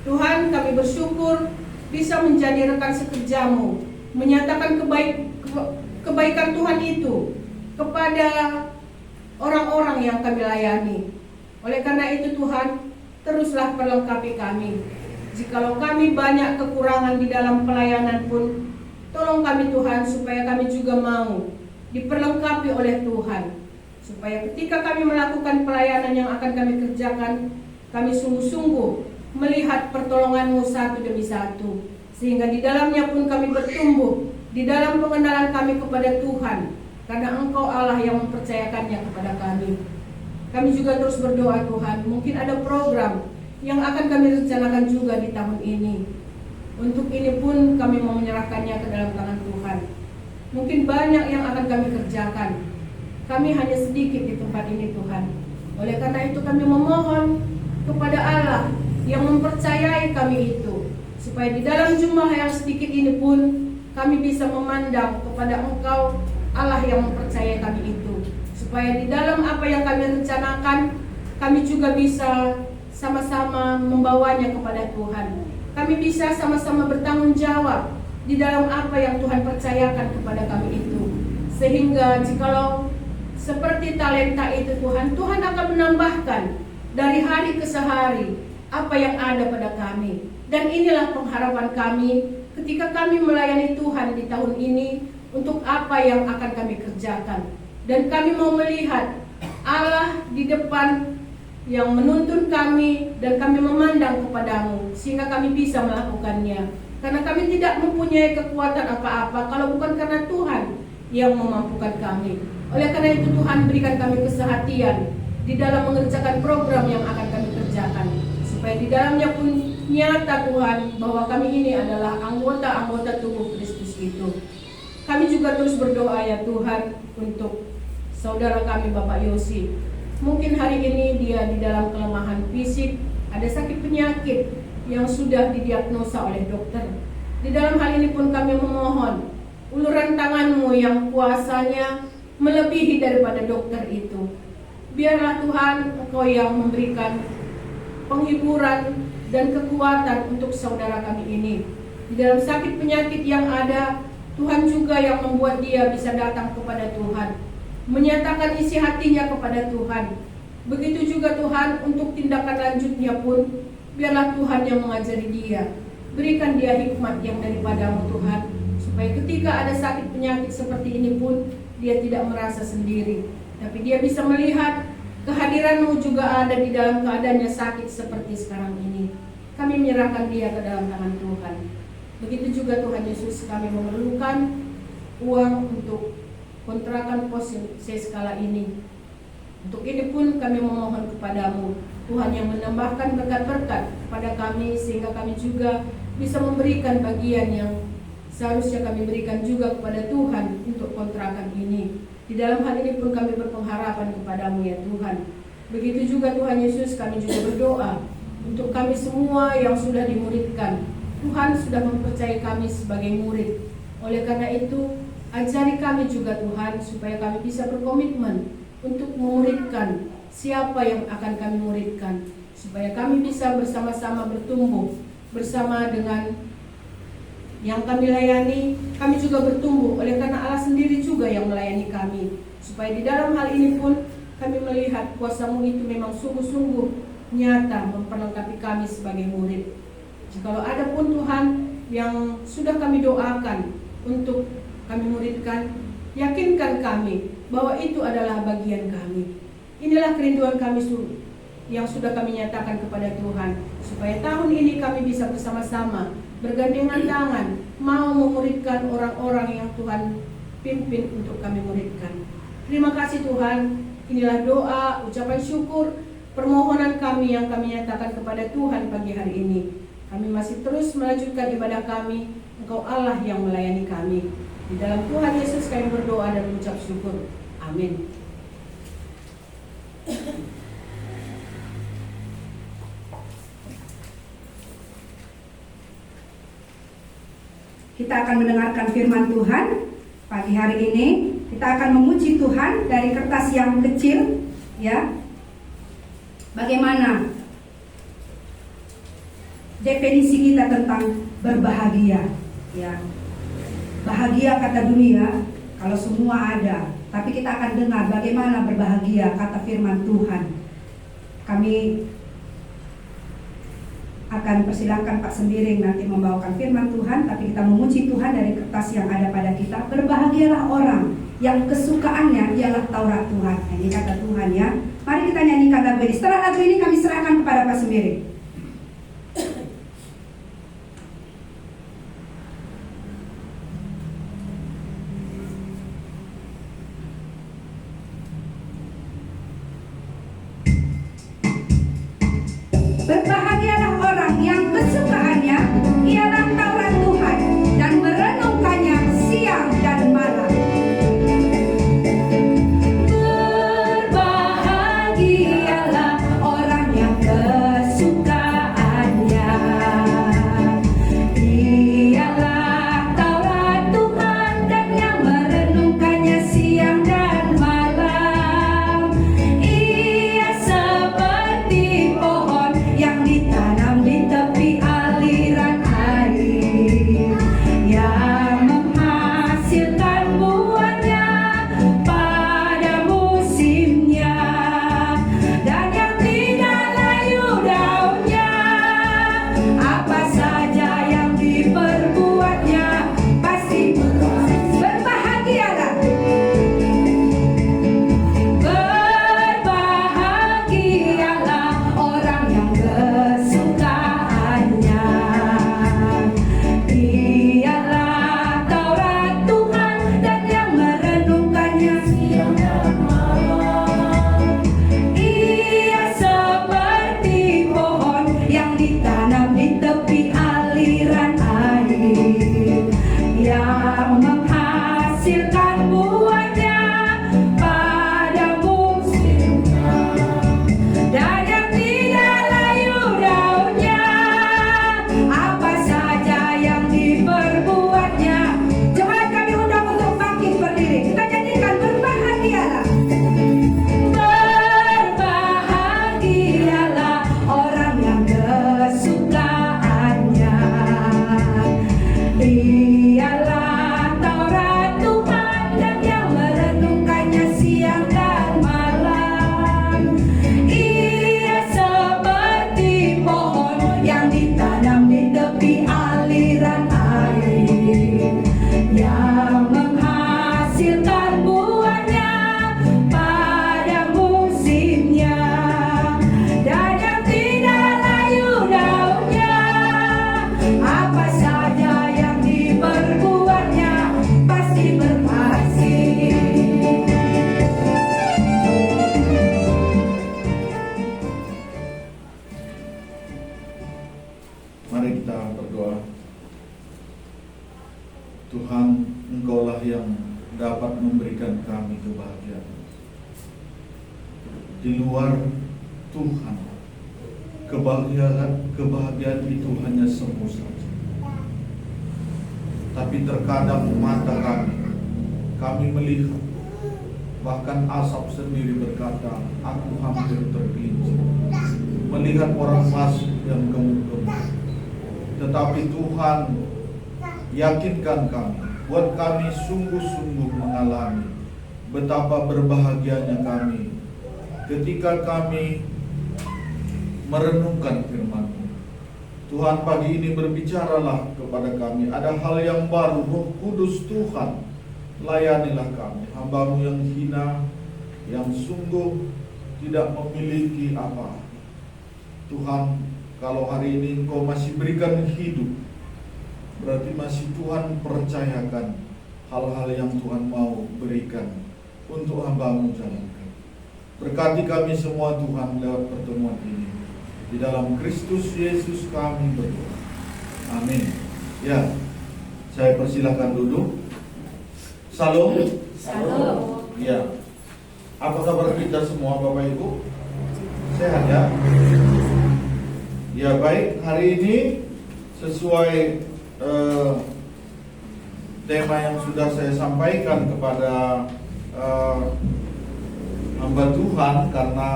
[SPEAKER 4] Tuhan, kami bersyukur bisa menjadi rekan sekerja-Mu, menyatakan kebaikan Tuhan itu kepada orang-orang yang kami layani. Oleh karena itu Tuhan, teruslah perlengkapi kami. Jikalau kami banyak kekurangan di dalam pelayanan pun, tolong kami Tuhan supaya kami juga mau diperlengkapi oleh Tuhan. Supaya ketika kami melakukan pelayanan yang akan kami kerjakan, kami sungguh-sungguh melihat pertolongan-Mu satu demi satu, sehingga di dalamnya pun kami bertumbuh di dalam pengenalan kami kepada Tuhan, karena Engkau Allah yang mempercayakannya kepada kami. Kami juga terus berdoa Tuhan, mungkin ada program yang akan kami rencanakan juga di tahun ini. Untuk ini pun kami mau menyerahkannya ke dalam tangan Tuhan. Mungkin banyak yang akan kami kerjakan, kami hanya sedikit di tempat ini Tuhan. Oleh karena itu kami memohon kepada Allah yang mempercayai kami itu, supaya di dalam jumlah yang sedikit ini pun kami bisa memandang kepada Engkau Allah yang mempercayai kami itu, supaya di dalam apa yang kami rencanakan, kami juga bisa sama-sama membawanya kepada Tuhan. Kami bisa sama-sama bertanggung jawab di dalam apa yang Tuhan percayakan kepada kami itu, sehingga jikalau seperti talenta itu Tuhan akan menambahkan dari hari ke sehari apa yang ada pada kami. Dan inilah pengharapan kami ketika kami melayani Tuhan di tahun ini, untuk apa yang akan kami kerjakan. Dan kami mau melihat Allah di depan yang menuntun kami, dan kami memandang kepada-Mu sehingga kami bisa melakukannya. Karena kami tidak mempunyai kekuatan apa-apa kalau bukan karena Tuhan yang memampukan kami. Oleh karena itu Tuhan, berikan kami kesehatian di dalam mengerjakan program yang akan kami kerjakan, supaya di dalamnya pun nyata Tuhan bahwa kami ini adalah anggota-anggota tubuh Kristus itu. Kami juga terus berdoa ya Tuhan untuk saudara kami Bapak Yosi. Mungkin hari ini dia di dalam kelemahan fisik, ada sakit penyakit yang sudah didiagnosa oleh dokter. Di dalam hal ini pun kami memohon uluran tangan-Mu yang kuasanya melebihi daripada dokter itu. Biarlah Tuhan Engkau yang memberikan penghiburan dan kekuatan untuk saudara kami ini. Di dalam sakit penyakit yang ada, Tuhan juga yang membuat dia bisa datang kepada Tuhan, menyatakan isi hatinya kepada Tuhan. Begitu juga Tuhan untuk tindakan lanjutnya pun, biarlah Tuhan yang mengajari dia. Berikan dia hikmat yang daripada-Mu Tuhan, supaya ketika ada sakit penyakit seperti ini pun dia tidak merasa sendiri, tapi dia bisa melihat kehadiran-Mu juga ada di dalam keadaannya sakit seperti sekarang ini. Kami menyerahkan dia ke dalam tangan Tuhan. Begitu juga Tuhan Yesus, kami memerlukan uang untuk kontrakan pos skala ini. Untuk ini pun kami memohon kepada-Mu Tuhan yang menambahkan berkat-berkat kepada kami, sehingga kami juga bisa memberikan bagian yang seharusnya kami berikan juga kepada Tuhan untuk kontrakan ini. Di dalam hal ini pun kami berpengharapan kepadamu ya Tuhan. Begitu juga Tuhan Yesus, kami juga berdoa untuk kami semua yang sudah dimuridkan. Tuhan sudah mempercayai kami sebagai murid. Oleh karena itu, ajari kami juga Tuhan supaya kami bisa berkomitmen untuk memuridkan siapa yang akan kami muridkan, supaya kami bisa bersama-sama bertumbuh bersama dengan yang kami layani. Kami juga bertumbuh oleh karena Allah sendiri juga yang melayani kami, supaya di dalam hal ini pun kami melihat kuasa-Mu itu memang sungguh-sungguh nyata memperlengkapi kami sebagai murid. Jikalau ada pun Tuhan yang sudah kami doakan untuk kami muridkan, yakinkan kami bahwa itu adalah bagian kami. Inilah kerinduan kami yang sudah kami nyatakan kepada Tuhan, supaya tahun ini kami bisa bersama-sama bergandengan tangan mau memuridkan orang-orang yang Tuhan pimpin untuk kami muridkan. Terima kasih Tuhan. Inilah doa, ucapan syukur, permohonan kami yang kami nyatakan kepada Tuhan pagi hari ini. Kami masih terus melanjutkan ibadah kami. Engkau Allah yang melayani kami. Di dalam Tuhan Yesus kami berdoa dan mengucap syukur. Amin.
[SPEAKER 1] Kita akan mendengarkan firman Tuhan pagi hari ini. Kita akan memuji Tuhan dari kertas yang kecil, ya. Bagaimana definisi kita tentang berbahagia, ya. Bahagia kata dunia kalau semua ada, tapi kita akan dengar bagaimana berbahagia kata firman Tuhan. Kami akan persilahkan Pak Sembiring nanti membawakan firman Tuhan, tapi kita memuji Tuhan dari kertas yang ada pada kita. Berbahagialah orang yang kesukaannya ialah Taurat Tuhan. Ini kata Tuhan, ya. Mari kita nyanyikan lagu ini. Setelah lagu ini kami serahkan kepada Pak Sembiring. Berbahagialah orang yang kesukaannya ialah Taurat Tuhan dan merenungkannya siang dan malam.
[SPEAKER 2] Berbahagialah orang yang kesukaannya ialah Taurat Tuhan dan yang merenungkannya siang dan malam. Ia seperti pohon yang di
[SPEAKER 5] di luar Tuhan. Kebahagiaan itu hanya semu saja. Tapi terkadang mata kami melihat, bahkan asap sendiri berkata, aku hampir tergelincir melihat orang fasik yang gemuk-gemuk. Tetapi Tuhan yakinkan kami, buat kami sungguh-sungguh mengalami betapa berbahagianya kami ketika kami merenungkan firman-Mu. Tuhan, pagi ini berbicaralah kepada kami. Ada hal yang baru, Roh Kudus Tuhan, layanilah kami, hamba-Mu yang hina, yang sungguh tidak memiliki apa. Tuhan, kalau hari ini Engkau masih berikan hidup, berarti masih Tuhan percayakan hal-hal yang Tuhan mau berikan untuk hamba-Mu jalankan. Berkati kami semua Tuhan lewat pertemuan ini. Di dalam Kristus Yesus kami berdoa. Amin. Ya, saya persilakan duduk. Salam.
[SPEAKER 2] Salam.
[SPEAKER 5] Ya. Apa kabar kita semua Bapak Ibu? Sehat ya? Ya baik, hari ini sesuai tema yang sudah saya sampaikan kepada hamba Tuhan, karena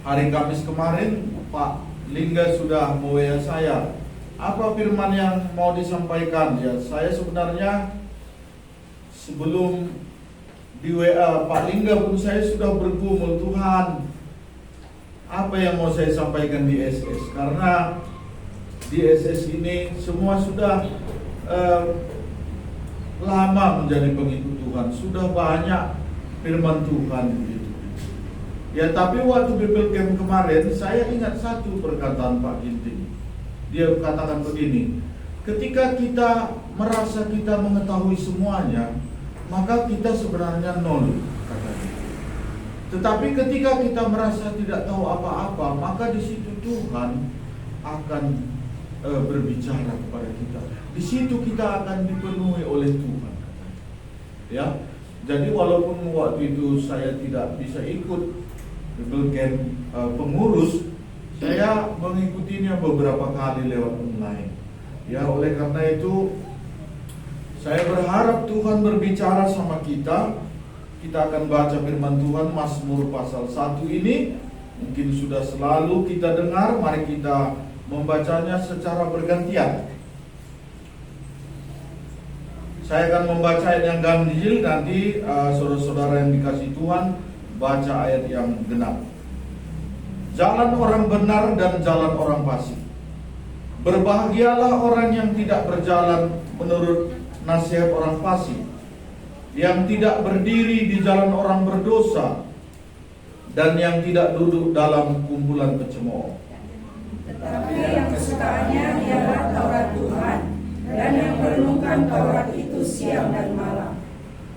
[SPEAKER 5] hari Kamis kemarin Pak Lingga sudah me-WA saya, apa firman yang mau disampaikan. Ya, saya sebenarnya sebelum di WA Pak Lingga pun saya sudah bergumul, Tuhan, apa yang mau saya sampaikan di SS, karena di SS ini semua sudah lama menjadi pengikut Tuhan, sudah banyak firman Tuhan begitu. Ya, tapi waktu Bible Camp kemarin saya ingat satu perkataan Pak Ginting. Dia katakan begini, ketika kita merasa kita mengetahui semuanya, maka kita sebenarnya nol, katanya. Tetapi ketika kita merasa tidak tahu apa-apa, maka di situ Tuhan akan berbicara kepada kita. Di situ kita akan dipenuhi oleh Tuhan, katanya. Ya, jadi walaupun waktu itu saya tidak bisa ikut Bible Camp pengurus, saya mengikutinya beberapa kali lewat online. Ya, oleh karena itu saya berharap Tuhan berbicara sama kita. Kita akan baca firman Tuhan Mazmur pasal 1 ini. Mungkin sudah selalu kita dengar, mari kita membacanya secara bergantian. Saya akan membaca ayat yang ganjil, nanti saudara-saudara yang dikasih Tuhan baca ayat yang genap. Jalan orang benar dan jalan orang fasik. Berbahagialah orang yang tidak berjalan menurut nasihat orang fasik, yang tidak berdiri di jalan orang berdosa, dan yang tidak duduk dalam kumpulan pencemooh.
[SPEAKER 1] Tetapi yang kesukaannya ialah Taurat Tuhan, dan yang merenungkan Taurat itu siang dan malam.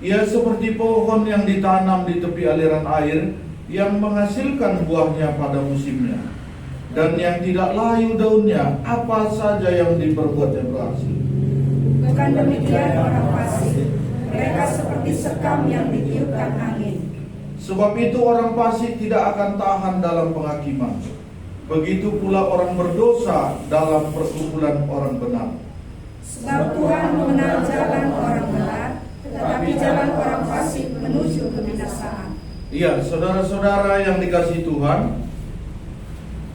[SPEAKER 5] Ia seperti pohon yang ditanam di tepi aliran air, yang menghasilkan buahnya pada musimnya, dan yang tidak layu daunnya, apa saja yang diperbuatnya berhasil.
[SPEAKER 1] Bukan demikian orang fasik, mereka seperti sekam yang ditiupkan angin.
[SPEAKER 5] Sebab itu orang fasik tidak akan tahan dalam penghakiman. Begitu pula orang berdosa dalam perkumpulan orang benar.
[SPEAKER 1] Sebab Tuhan mengenal jalan orang benar, tetapi jalan orang fasik menuju kebinasaan.
[SPEAKER 5] Iya, saudara-saudara yang dikasihi Tuhan,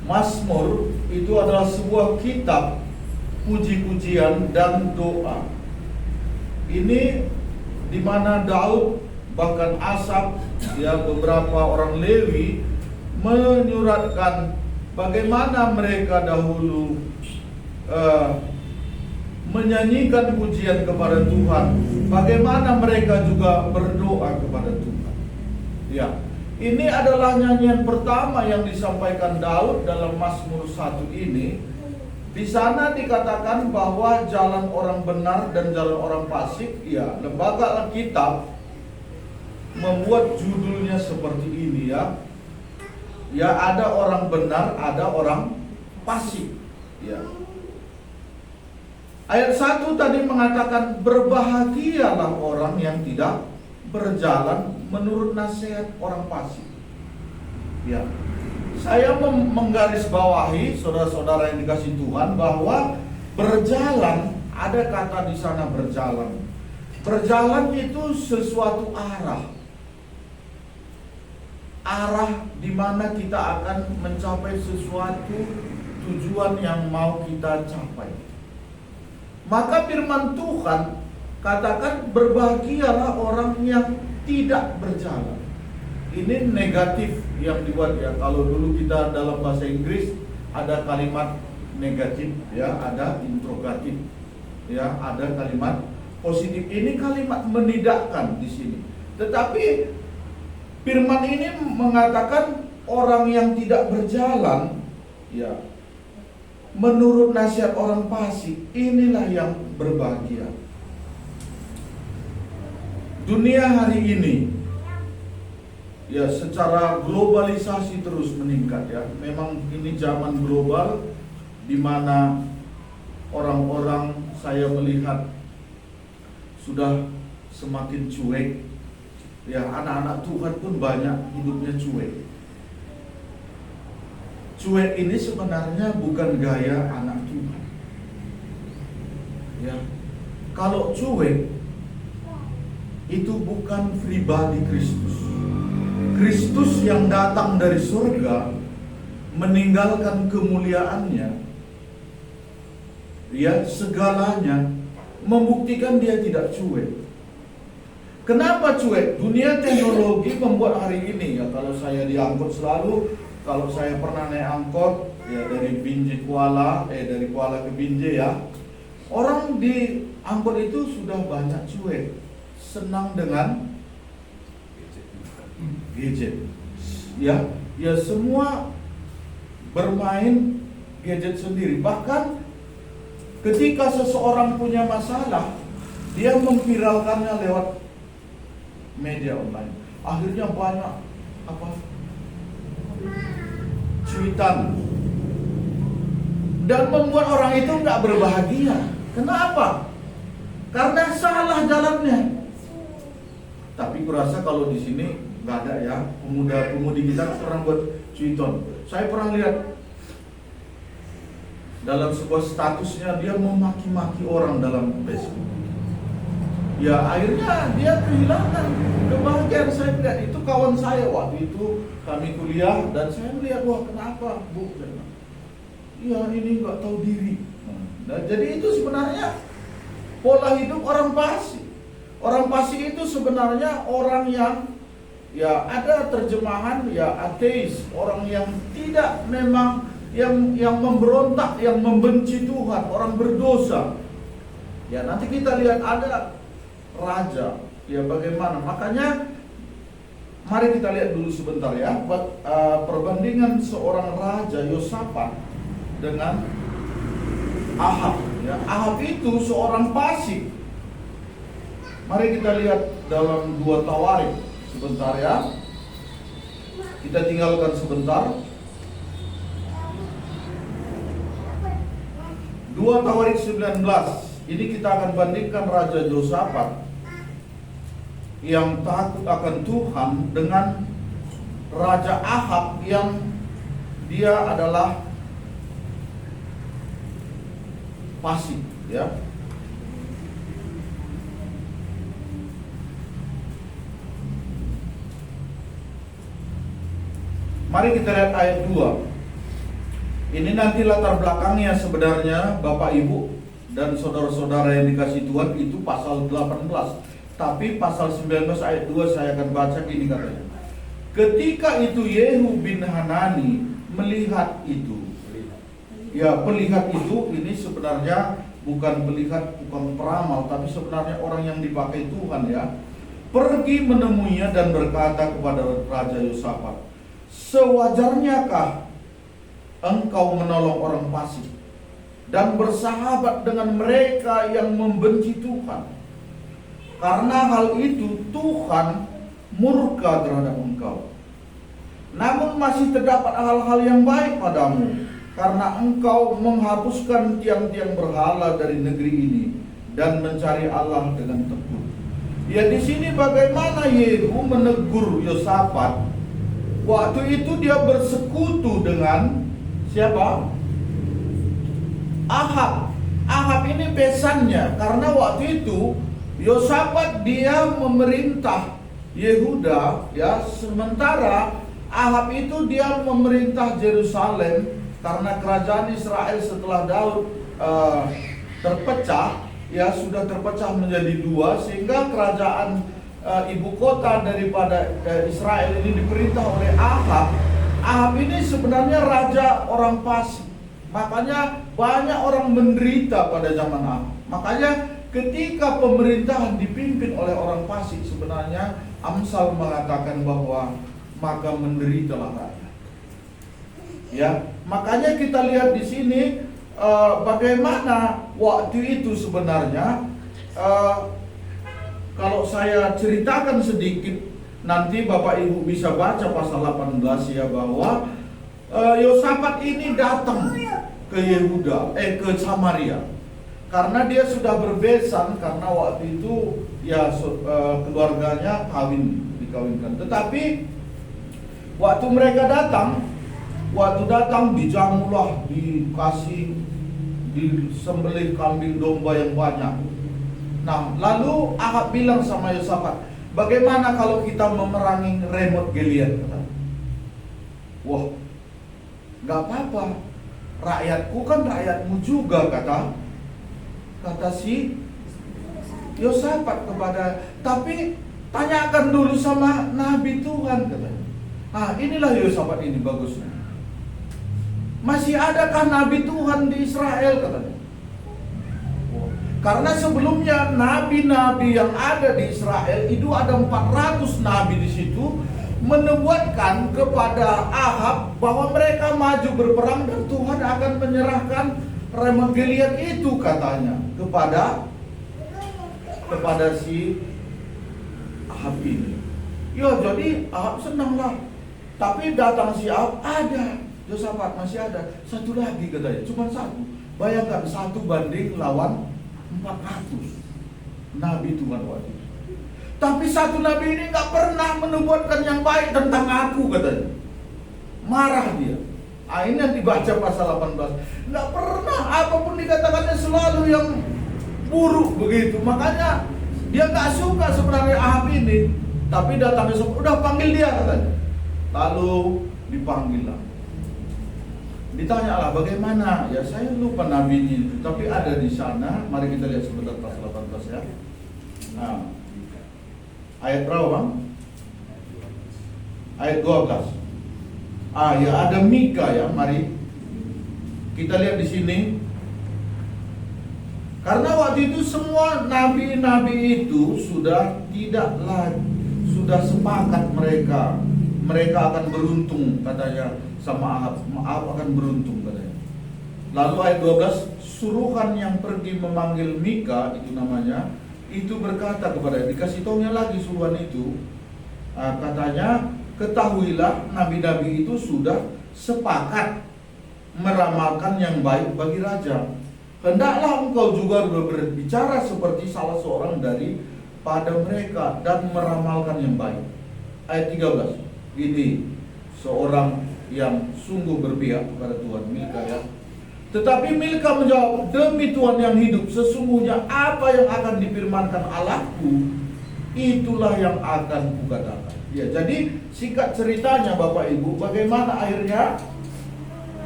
[SPEAKER 5] Mazmur itu adalah sebuah kitab puji-pujian dan doa. Ini di mana Daud, bahkan Asaf, ya, beberapa orang Lewi menyuratkan bagaimana mereka dahulu menyanyikan pujian kepada Tuhan, bagaimana mereka juga berdoa kepada Tuhan. Ya, ini adalah nyanyian pertama yang disampaikan Daud dalam Mazmur 1 ini. Di sana dikatakan bahwa jalan orang benar dan jalan orang fasik, ya, lembaga Alkitab membuat judulnya seperti ini, ya. Ya, ada orang benar, ada orang fasik, ya. Ayat 1 tadi mengatakan berbahagialah orang yang tidak berjalan menurut nasihat orang fasik. Ya, saya menggarisbawahi saudara-saudara yang dikasih Tuhan bahwa berjalan, ada kata di sana berjalan. Berjalan itu sesuatu arah. Arah di mana kita akan mencapai sesuatu tujuan yang mau kita capai. Maka firman Tuhan katakan berbahagialah orang yang tidak berjalan. Ini negatif yang dibuat ya. Kalau dulu kita dalam bahasa Inggris ada kalimat negatif ya, ada interrogatif ya, ada kalimat positif. Ini kalimat menidakkan di sini. Tetapi firman ini mengatakan orang yang tidak berjalan ya, menurut nasihat orang fasik, inilah yang berbahagia. Dunia hari ini ya secara globalisasi terus meningkat ya. Memang ini zaman global di mana orang-orang saya melihat sudah semakin cuek. Ya, anak-anak Tuhan pun banyak hidupnya cuek. Cuek ini sebenarnya bukan gaya anak Tuhan. Ya, kalau cuek itu bukan pribadi Kristus. Kristus yang datang dari surga meninggalkan kemuliaannya, ya segalanya, membuktikan dia tidak cuek. Kenapa cuek? Dunia teknologi membuat hari ini ya, kalau saya diangkut selalu, kalau saya pernah naik angkot ya dari Binjai Kuala, dari Kuala ke Binjai ya, orang di angkot itu sudah banyak cuek, senang dengan gadget, ya, ya semua bermain gadget sendiri. Bahkan ketika seseorang punya masalah, dia memviralkannya lewat media online. Akhirnya banyak cuitan dan membuat orang itu nggak berbahagia. Kenapa? Karena salah jalannya. Tapi kurasa kalau di sini nggak ada ya, pemuda-pemudi kita pernah buat cuitan. Saya pernah lihat dalam sebuah statusnya dia memaki-maki orang dalam Facebook. Ya akhirnya dia kehilangan kebahagiaan. Saya lihat itu kawan saya waktu itu kami kuliah dan saya melihat, wah kenapa Bu? Iya ini nggak tahu diri. Nah, jadi itu sebenarnya pola hidup orang fasik. Orang fasik itu sebenarnya orang yang ya ada terjemahan ya ateis, orang yang tidak memang yang memberontak, yang membenci Tuhan, orang berdosa. Ya nanti kita lihat ada raja, ya bagaimana? Makanya mari kita lihat dulu sebentar ya, perbandingan seorang raja Yosafat dengan Ahab. Ya, Ahab itu seorang fasik. Mari kita lihat dalam 2 Tawarik sebentar ya. Kita tinggalkan sebentar. 2 Tawarik 19. Ini kita akan bandingkan Raja Yosafat yang takut akan Tuhan dengan Raja Ahab yang dia adalah fasik ya. Mari kita lihat ayat 2. Ini nanti latar belakangnya sebenarnya Bapak Ibu dan saudara-saudara yang dikasih Tuhan, itu pasal 18. Tapi pasal 19 ayat 2 saya akan baca ini katanya. Ketika itu Yehu bin Hanani melihat itu. Ya, pelihat itu ini sebenarnya bukan pelihat, bukan peramal, tapi sebenarnya orang yang dipakai Tuhan ya. Pergi menemuinya dan berkata kepada Raja Yosafat, sewajarnyakah engkau menolong orang fasik dan bersahabat dengan mereka yang membenci Tuhan? Karena hal itu Tuhan murka terhadap engkau. Namun masih terdapat hal-hal yang baik padamu, karena engkau menghapuskan tiang-tiang berhala dari negeri ini dan mencari Allah dengan tekun. Ya di sini bagaimana Yehu menegur Yosafat Waktu itu dia bersekutu dengan siapa? Ahab. Ahab ini besannya, karena waktu itu Yosafat dia memerintah Yehuda, ya, sementara Ahab itu dia memerintah Yerusalem, karena kerajaan Israel setelah Daud terpecah, ya, sudah terpecah menjadi dua, sehingga kerajaan ibu kota daripada Israel ini diperintah oleh Ahab. Ahab ini sebenarnya raja orang fasik. Makanya banyak orang menderita pada zaman Ahab. Makanya ketika pemerintahan dipimpin oleh orang fasik, sebenarnya Amsal mengatakan bahwa maka menderitalah rakyat. Ya, makanya kita lihat di sini bagaimana waktu itu sebenarnya. Kalau saya ceritakan sedikit, nanti Bapak Ibu bisa baca pasal 18 ya, bahwa Yosafat ini datang ke Yehuda, ke Samaria, karena dia sudah berbesan, karena waktu itu ya keluarganya dikawinkan. Tetapi waktu mereka datang, dijamulah, disembelih kambing domba yang banyak. Nah, lalu Ahab bilang sama Yosafat, bagaimana kalau kita memerangi Ramot Gilead? Wah, gak apa-apa, rakyatku kan rakyatmu juga, kata si Yosafat kepada, tapi tanyakan dulu sama Nabi Tuhan, katanya. Inilah Yosafat ini bagusnya. Masih adakah Nabi Tuhan di Israel, katanya. Karena sebelumnya nabi-nabi yang ada di Israel itu ada 400 nabi di situ, menubuatkan kepada Ahab bahwa mereka maju berperang dan Tuhan akan menyerahkan Ramot Gilead itu, katanya, kepada si Ahab ini. Ya, jadi Ahab senanglah. Tapi datang si Ahab, ada Yosafat masih ada. Satu lagi katanya, cuma satu. Bayangkan 1 banding lawan 400 nabi Tuhan waktu itu. Tapi satu nabi ini gak pernah menubuatkan yang baik tentang aku, katanya. Marah dia. Ini yang dibaca pasal 18. Gak pernah, apapun dikatakannya selalu yang buruk begitu. Makanya dia gak suka sebenarnya Ahab ini. Tapi datang besok, udah panggil dia, katanya. Lalu dipanggil lah. Ditanyalah bagaimana, ya saya lupa nabinya itu, tapi ada di sana. Mari kita lihat sebentar pasal 18 ya. Nah, ayat berapa bang? Ayat 12. Ya ada Mika ya, mari kita lihat di sini. Karena waktu itu semua nabi-nabi itu sudah tidak lagi, sudah sepakat mereka akan beruntung, katanya sama Ahab. Ahab akan beruntung, katanya. Lalu ayat 12, suruhan yang pergi memanggil Mika, itu namanya, itu berkata kepada, dikasih taunya lagi suruhan itu, katanya, ketahuilah nabi-nabi itu sudah sepakat meramalkan yang baik bagi raja. Hendaklah engkau juga berbicara seperti salah seorang daripada mereka dan meramalkan yang baik. Ayat 13, ini seorang yang sungguh berpihak kepada Tuhan, Milka ya. Tetapi Milka menjawab, demi Tuhan yang hidup, sesungguhnya apa yang akan difirmankan Allahku, itulah yang akan kukatakan. Ya, jadi singkat ceritanya Bapak Ibu, bagaimana akhirnya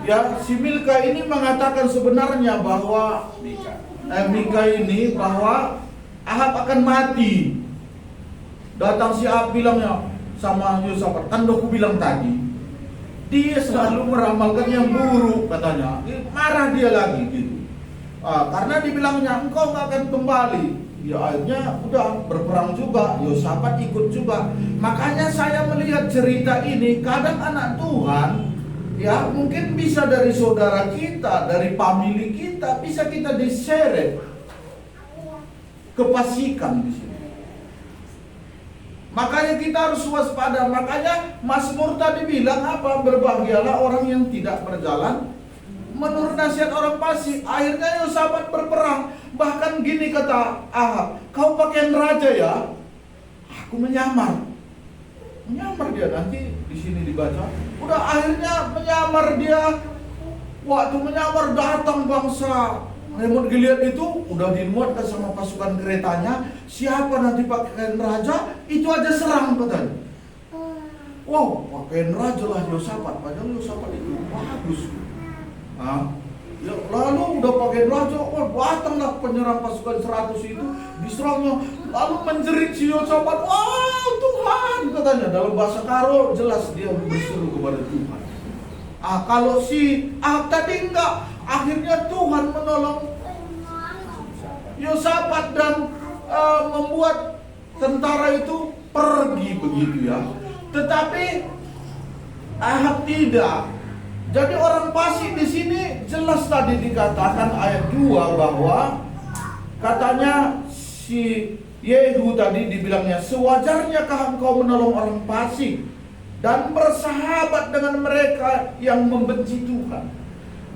[SPEAKER 5] ya si Milka ini mengatakan sebenarnya bahwa Mika ini bahwa Ahab akan mati. Datang si Ahab bilangnya sama Yosafat, kan aku bilang tadi, dia selalu meramalkan yang buruk, katanya. Marah dia lagi gitu. Karena dibilangnya engkau nggak akan kembali. Ya akhirnya udah berperang juga, Yosafat ikut juga. Makanya saya melihat cerita ini, kadang anak Tuhan ya mungkin bisa dari saudara kita, dari family kita, bisa kita diseret kefasikan di sini. Makanya kita harus waspada. Makanya Mazmur tadi bilang apa? Berbahagialah orang yang tidak berjalan menurut nasihat orang fasik. Akhirnya Yosafat berperang. Bahkan gini kata Ahab, kau pakaian raja ya, aku menyamar dia, nanti di sini dibaca. Udah akhirnya menyamar dia. Waktu menyamar datang bangsa Ramon Gilead itu udah dimuatkan sama pasukan keretanya. Siapa nanti pakaian raja, itu aja serang katanya. Wow, pakaian raja lah Yosafat. Padahal Yosafat itu bagus. Ya, lalu udah pakaian raja, datanglah penyerang pasukan 100 itu, diserangnya. Lalu menjerit si Yosafat, wow Tuhan katanya. Dalam bahasa Karo jelas dia berseru kepada Tuhan. Kalau si Ahab tadi enggak, akhirnya Tuhan menolong Yosafat dan membuat tentara itu pergi begitu ya. Tetapi Ahab tidak. Jadi orang fasik di sini jelas tadi dikatakan ayat 2 bahwa katanya si Yehu tadi dibilangnya, sewajarnyakah engkau menolong orang fasik dan bersahabat dengan mereka yang membenci Tuhan.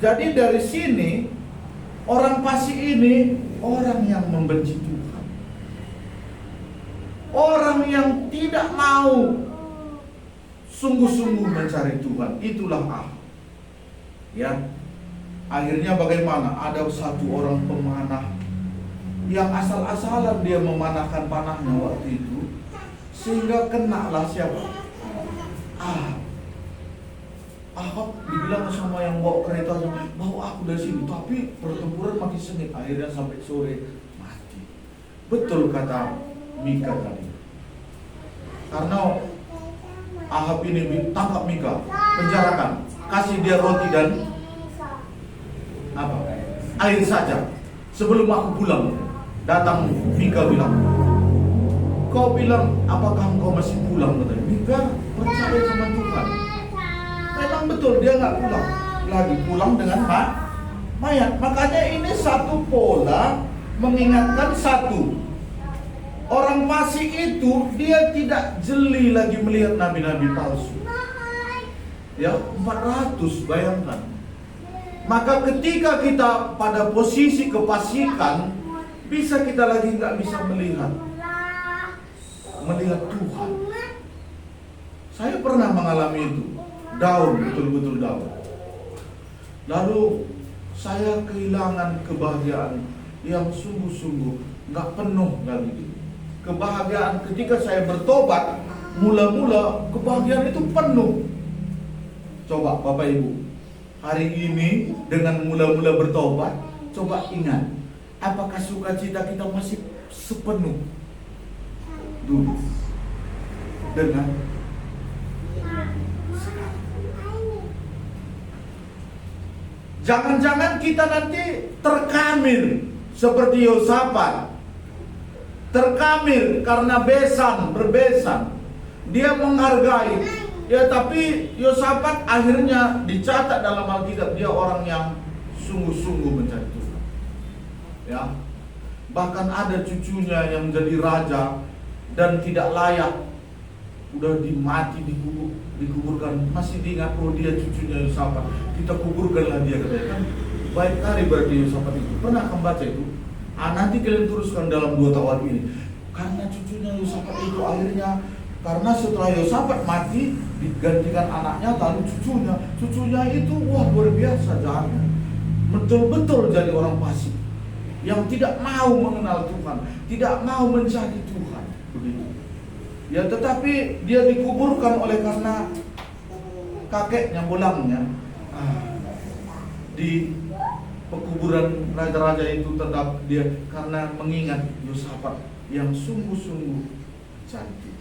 [SPEAKER 5] Jadi dari sini orang fasik ini orang yang membenci Tuhan. Orang yang tidak mau sungguh-sungguh mencari Tuhan. Itulah Ahab. Ya. Akhirnya bagaimana? Ada satu orang pemanah yang asal-asalan dia memanahkan panahnya waktu itu, sehingga kenalah siapa? Ahab dibilang sama yang bawa keretanya, bawa aku dari sini, tapi pertempuran makin sengit. Akhirnya sampai sore mati. Betul kata Mika tadi. Karena Ahab ini tangkap Mika, penjarakan, kasih dia roti dan air saja. Sebelum aku pulang, datang Mika bilang, kau bilang apakah engkau masih pulang? Katanya Mika percaya sama Tuhan. Memang betul dia nggak pulang, lagi pulang dengan mayat. Makanya ini satu pola mengingatkan satu. Orang fasik itu dia tidak jeli lagi melihat nabi-nabi palsu. Ya 400 bayangkan. Maka ketika kita pada posisi kefasikan, bisa kita lagi nggak bisa melihat Tuhan. Saya pernah mengalami itu, down, betul-betul down. Lalu saya kehilangan kebahagiaan yang sungguh-sungguh nggak penuh lagi. Kebahagiaan ketika saya bertobat, mula-mula kebahagiaan itu penuh. Coba Bapak Ibu, hari ini dengan mula-mula bertobat, coba ingat, apakah sukacita kita masih sepenuh dulu dengan jangan-jangan kita nanti terkamir seperti Yosafat. Terkamir karena berbesan. Dia menghargai. Ya tapi Yosafat akhirnya dicatat dalam Alkitab dia orang yang sungguh-sungguh mencari Tuhan. Ya. Bahkan ada cucunya yang jadi raja dan tidak layak. Udah dikuburkan. Masih diingat dia cucunya Yosafat. Kita kuburkanlah dia katanya. Baik kali berarti Yosafat itu. Pernah kamu baca itu? Nanti kalian teruskan dalam 2 tahun ini. Karena cucunya Yosafat itu akhirnya, karena setelah Yosafat mati digantikan anaknya, lalu cucunya itu wah luar biasa jahatnya. Betul-betul jadi orang fasik yang tidak mau mengenal Tuhan, tidak mau mencari Tuhan, begitu. Ya tetapi dia dikuburkan oleh karena kakeknya bolangnya di pekuburan raja-raja itu tetap dia karena mengingat Yosafat yang sungguh-sungguh cantik.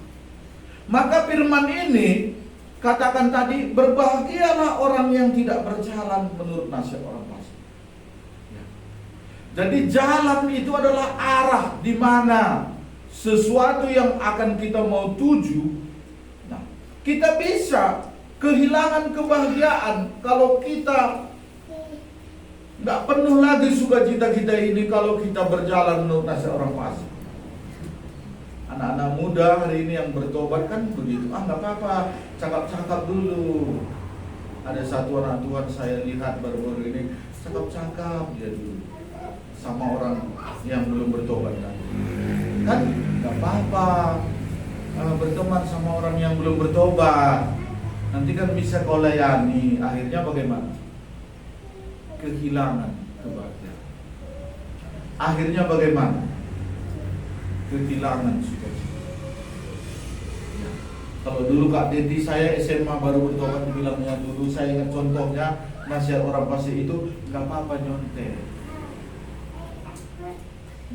[SPEAKER 5] Maka firman ini katakan tadi, berbahagialah orang yang tidak berjalan menurut nasihat orang fasik. Ya. Jadi jalan itu adalah arah di mana sesuatu yang akan kita mau tuju. Nah, kita bisa kehilangan kebahagiaan kalau kita nggak penuh lagi sukacita kita ini kalau kita berjalan menurut nasihat orang fasik. Anak-anak muda hari ini yang bertobat kan begitu. Nggak apa-apa, cakap-cakap dulu. Ada satu anak Tuhan saya lihat baru-baru ini cakap-cakap dia dulu sama orang yang belum bertobat kan nggak apa-apa berteman sama orang yang belum bertobat. Nanti kan bisa kau layani, akhirnya bagaimana? Kehilangan kebahagiaan. Akhirnya bagaimana? Kehilangan sukacita. Ya. Kalau dulu Kak Deti saya SMA baru bertobat, dibilangnya dulu, saya ingat contohnya nasihat orang Pasir itu, nggak apa-apa nyontek,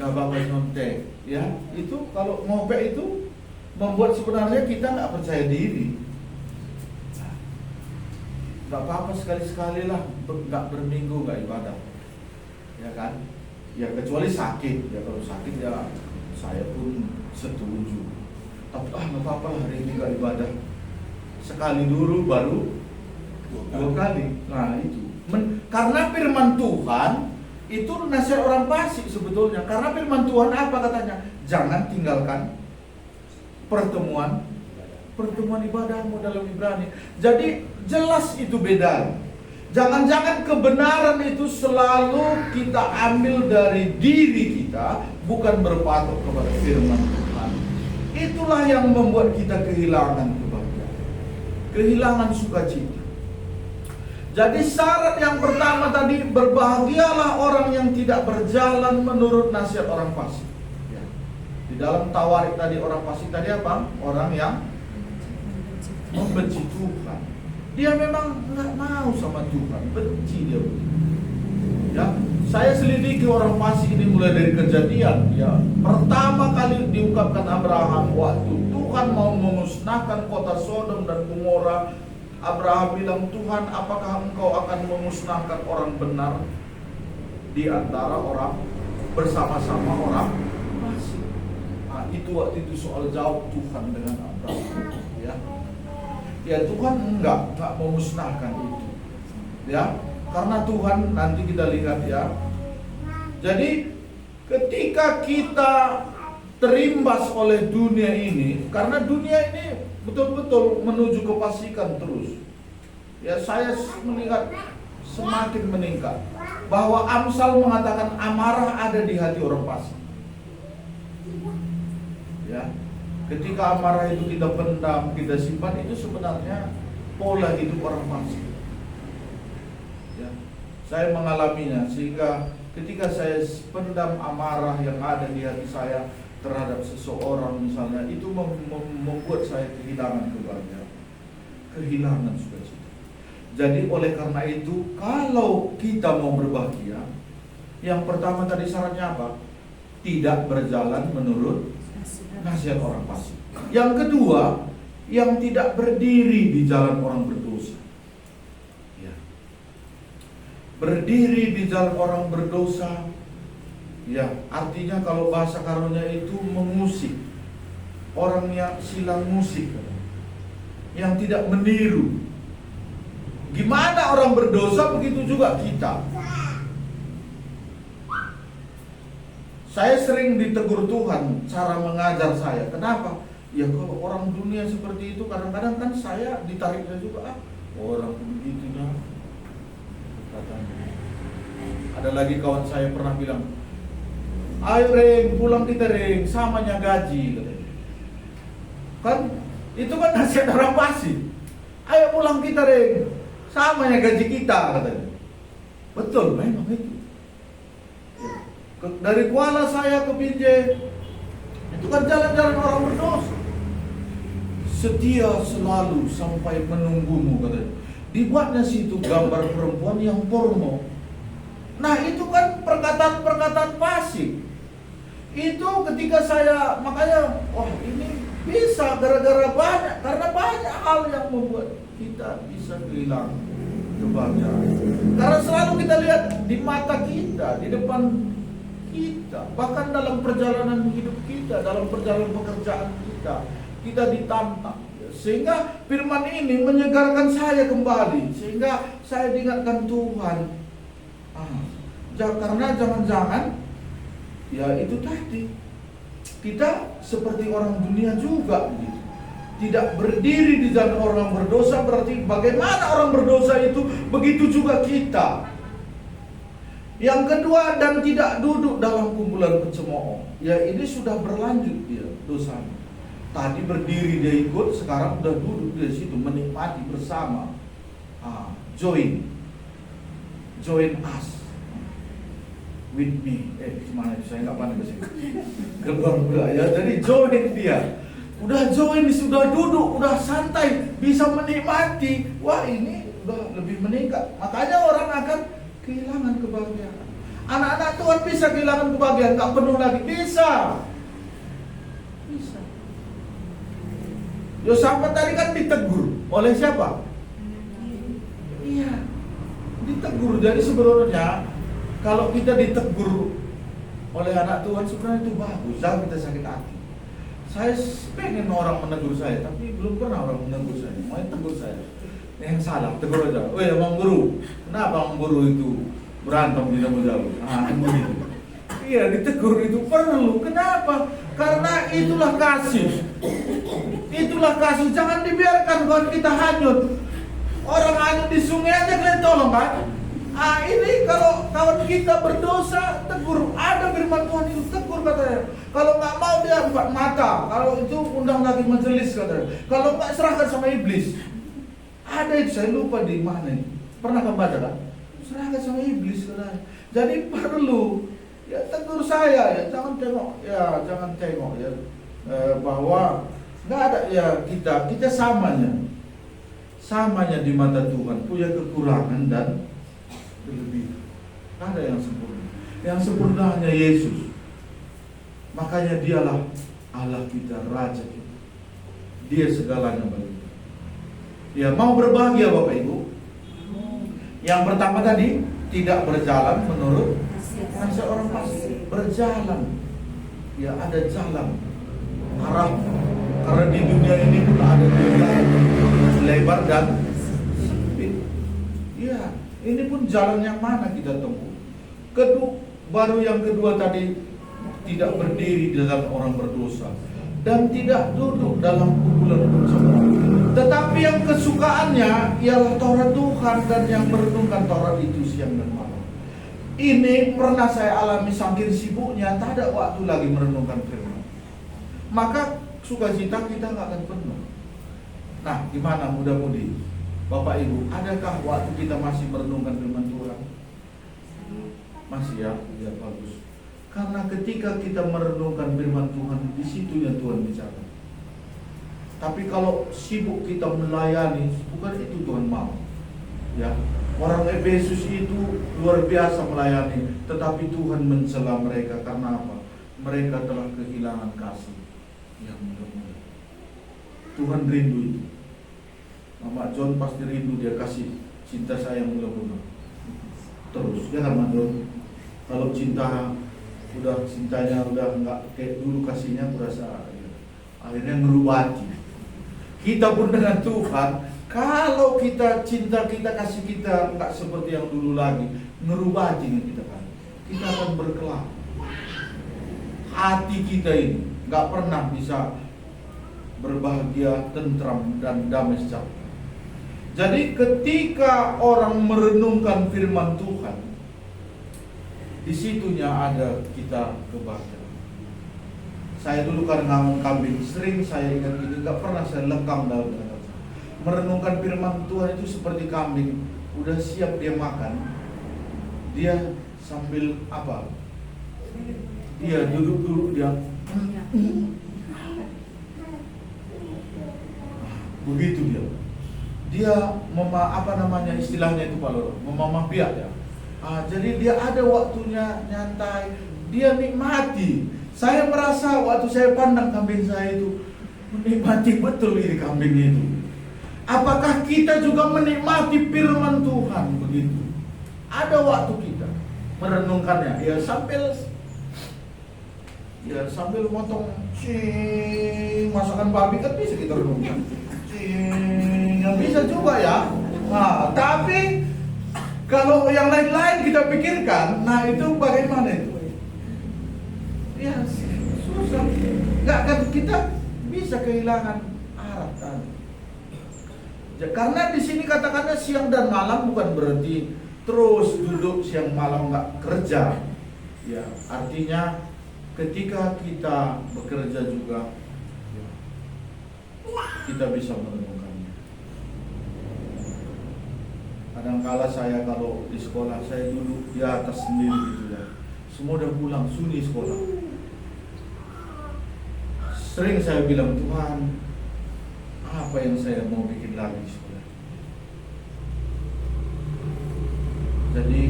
[SPEAKER 5] nggak apa-apa nyontek, ya itu kalau ngopek itu membuat sebenarnya kita nggak percaya diri. Nggak apa-apa sekali-sekali lah, nggak berminggu nggak ibadah, ya kan? Ya kecuali sakit, ya kalau sakit ya saya pun setuju. Tapi nggak apa-apa lah hari ini nggak ibadah, sekali dulu baru dua kali. Nah itu, karena firman Tuhan itu nasihat orang fasik sebetulnya. Karena firman Tuhan apa katanya? Jangan tinggalkan pertemuan ibadahmu dalam Ibrani. Jadi jelas itu beda. Jangan-jangan kebenaran itu selalu kita ambil dari diri kita, bukan berpatok kepada firman Tuhan. Itulah yang membuat kita kehilangan kebahagiaan, kehilangan sukacita. Jadi syarat yang pertama tadi, berbahagialah orang yang tidak berjalan menurut nasihat orang fasik. Ya. Di dalam Tawarik tadi, orang fasik tadi apa? Orang yang membenci Tuhan. Dia memang nggak mau sama Tuhan, benci dia. Ya, saya selidiki orang fasik ini mulai dari Kejadian. Ya, pertama kali diungkapkan Abraham waktu Tuhan mau memusnahkan kota Sodom dan Gomora. Abraham bilang, Tuhan, apakah engkau akan memusnahkan orang benar di antara orang bersama-sama orang fasik? Nah, itu waktu itu soal jawab Tuhan dengan Abraham. Ya Tuhan enggak memusnahkan itu. Ya, karena Tuhan nanti kita lihat ya. Jadi ketika kita terimbas oleh dunia ini, karena dunia ini betul-betul menuju kefasikan terus. Ya, saya melihat semakin meningkat. Bahwa Amsal mengatakan amarah ada di hati orang fasik. Ya, ketika amarah itu kita pendam, kita simpan, itu sebenarnya pola hidup orang fasik. Ya, saya mengalaminya, sehingga ketika saya pendam amarah yang ada di hati saya terhadap seseorang misalnya, itu membuat saya kehilangan kebahagiaan, kehilangan sukacita. Jadi oleh karena itu, kalau kita mau berbahagia, yang pertama tadi syaratnya apa? Tidak berjalan menurut nasihat orang fasik. Yang kedua, yang tidak berdiri di jalan orang berdosa. Ya. Berdiri di jalan orang berdosa, ya artinya kalau bahasa karunia itu mengusik. Orang yang silang musik, yang tidak meniru. Gimana orang berdosa, begitu juga kita. Saya sering ditegur Tuhan cara mengajar saya. Kenapa? Ya kalau orang dunia seperti itu, kadang-kadang kan saya ditariknya juga, orang begitu dah. Katanya. Ada lagi kawan saya pernah bilang, ayo Reng, pulang kita Reng, samanya gaji katanya. Kan itu kan nasihat orang fasik. Ayo pulang kita Reng, samanya gaji kita katanya. Betul, memang itu. Dari Kuala saya ke Binjai, itu kan jalan-jalan orang berdosa. Setia selalu sampai menunggumu katanya. Dibuatnya situ gambar perempuan yang porno. Nah itu kan perkataan-perkataan fasik. Itu ketika saya, makanya ini bisa gara-gara banyak, karena banyak hal yang membuat kita bisa kehilangan kebahagiaan. Karena selalu kita lihat di mata kita, di depan kita, bahkan dalam perjalanan hidup kita, dalam perjalanan pekerjaan kita ditantang. Sehingga firman ini menyegarkan saya kembali, sehingga saya diingatkan Tuhan. Karena jangan-jangan ya itu tadi kita seperti orang dunia juga gitu. Tidak berdiri di jalan orang berdosa, berarti bagaimana orang berdosa itu, begitu juga kita. Yang kedua, dan tidak duduk dalam kumpulan pencemooh. Ya ini sudah berlanjut dia dosanya. Tadi berdiri dia ikut, sekarang udah duduk di situ menikmati bersama. Join us with me. Gimana itu? Saya nggak pandai bahasa Inggris. Ya, jadi join dia. Udah join, sudah duduk, udah santai, bisa menikmati. Wah, ini udah lebih meningkat. Makanya orang akan kehilangan kebahagiaan. Anak-anak Tuhan bisa kehilangan kebahagiaan, nggak penuh lagi. Bisa. Yosafat tadi kan ditegur oleh siapa? Iya, ditegur. Jadi sebenarnya kalau kita ditegur oleh anak Tuhan sebenarnya itu bagus. Jangan kita sakit hati. Saya pengen orang menegur saya, tapi belum pernah orang menegur saya. Mau tegur saya, yang salah tegur aja. Oh ya, Bang Guru, kenapa Bang Guru itu berantem di jauh? Begitu. Iya, ditegur itu perlu. Kenapa? Karena itulah kasih. Itulah kasih. Jangan dibiarkan kawan kita hanyut. Orang hanyut di sungai aja kalian tolong kan? Ini kalau kawan kita berdosa, tegur. Ada firman Tuhan itu, tegur katanya. Kalau nggak mau dia empat mata. Kalau itu undang lagi majelis katanya. Kalau nggak serahkan sama iblis. Ada itu, saya lupa di mana. Pernah kamu baca kan? Serahkan sama iblis katanya. Jadi perlu ya tegur saya ya, jangan tengok ya bahwa nggak ada ya, kita samanya di mata Tuhan, punya kekurangan dan kelebihan. Nggak ada yang sempurna. Yang sempurna hanya Yesus. Makanya dialah Allah kita, Raja kita. Dia segalanya bagi kita. Ya, mau berbahagia Bapak Ibu. Yang pertama tadi, tidak berjalan menurut nasihat orang fasik. Berjalan, ya ada jalan arah. Karena di dunia ini pun ada jalan lebar dan sempit. Ya, ini pun jalan yang mana kita tempuh. Baru yang kedua tadi, tidak berdiri di dalam orang berdosa dan tidak duduk dalam kumpulan pencemooh. Tetapi yang kesukaannya ialah Taurat Tuhan dan yang merenungkan Taurat itu siang dan malam. Ini pernah saya alami, saking sibuknya tak ada waktu lagi merenungkan firman. Maka sukacita kita nggak akan penuh. Nah, gimana mudah-mudi Bapak Ibu, adakah waktu kita masih merenungkan firman Tuhan? Masih ya, ya bagus. Karena ketika kita merenungkan firman Tuhan, di situ yang Tuhan bicara. Tapi kalau sibuk kita melayani, bukan itu Tuhan mau. Ya, orang Efesus itu luar biasa melayani, tetapi Tuhan mencela mereka karena apa? Mereka telah kehilangan kasih yang mudah-mudah. Tuhan rindu itu. Mama John pasti rindu, dia kasih cinta sayang mudah-mudah. Terus, ya kan Mama John? Kalau cintanya udah nggak kayak dulu kasihnya, berasa ya, akhirnya ngerubati. Kita pun dengan Tuhan, kalau kita cinta kita, kasih kita nggak seperti yang dulu lagi, ngerubati kita kan, kita akan berkelak. Hati kita ini nggak pernah bisa berbahagia, tentram dan damai sejahtera. Jadi ketika orang merenungkan firman Tuhan, di situnya ada kita kebahagiaan. Saya dulu kan ngamuk kambing, sering saya ingat ini, nggak pernah saya lekang dalam kata. Merenungkan firman Tuhan itu seperti kambing, udah siap dia makan, dia sambil apa? Dia duduk-duduk, dia begitu dia istilahnya itu Pak Loro, memamah biak ya. Jadi dia ada waktunya nyantai, dia nikmati. Saya merasa waktu saya pandang kambing saya itu, menikmati betul ini kambing itu. Apakah kita juga menikmati firman Tuhan begitu? Ada waktu kita merenungkannya, ya sambil motong masakan babi kan bisa kita renungkan. Yang bisa juga ya. Nah, tapi kalau yang lain-lain kita pikirkan, nah itu bagaimana itu? Ya susah. Nggak kan kita bisa kehilangan arah kan. Karena di sini katakannya siang dan malam bukan berarti terus duduk siang malam nggak kerja. Ya, artinya ketika kita bekerja juga, ya, kita bisa merenungkannya. Kadangkala saya kalau di sekolah, saya duduk di atas sendiri gitu ya. Semua udah pulang, sunyi sekolah. Sering saya bilang, Tuhan, apa yang saya mau bikin lagi di sekolah? Jadi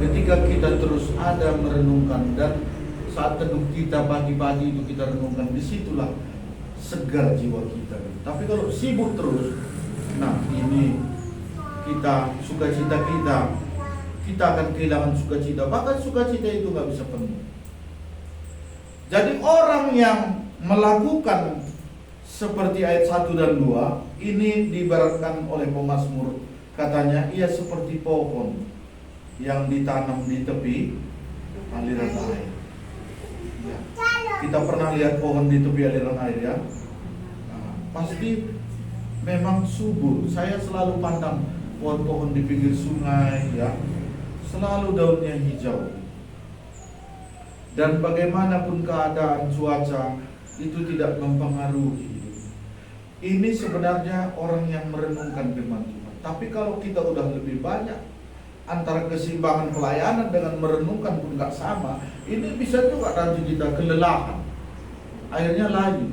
[SPEAKER 5] ketika kita terus ada merenungkan, dan saat teduh kita pagi-pagi itu kita renungkan, disitulah segar jiwa kita. Tapi kalau sibuk terus, nah ini kita, sukacita kita akan kehilangan sukacita. Bahkan sukacita itu nggak bisa penuh. Jadi orang yang melakukan seperti ayat 1 dan 2 ini diibaratkan oleh pemazmur, katanya ia seperti pohon yang ditanam di tepi aliran air. Ya. Kita pernah lihat pohon di tepi aliran air ya. Nah, pasti memang subur. Saya selalu pandang pohon-pohon di pinggir sungai ya, selalu daunnya hijau. Dan bagaimanapun keadaan cuaca itu tidak mempengaruhi. Ini sebenarnya orang yang merenungkan firman Tuhan. Tapi kalau kita udah lebih banyak, antara keseimbangan pelayanan dengan merenungkan pun nggak sama, ini bisa juga nanti kita kelelahan, akhirnya layu,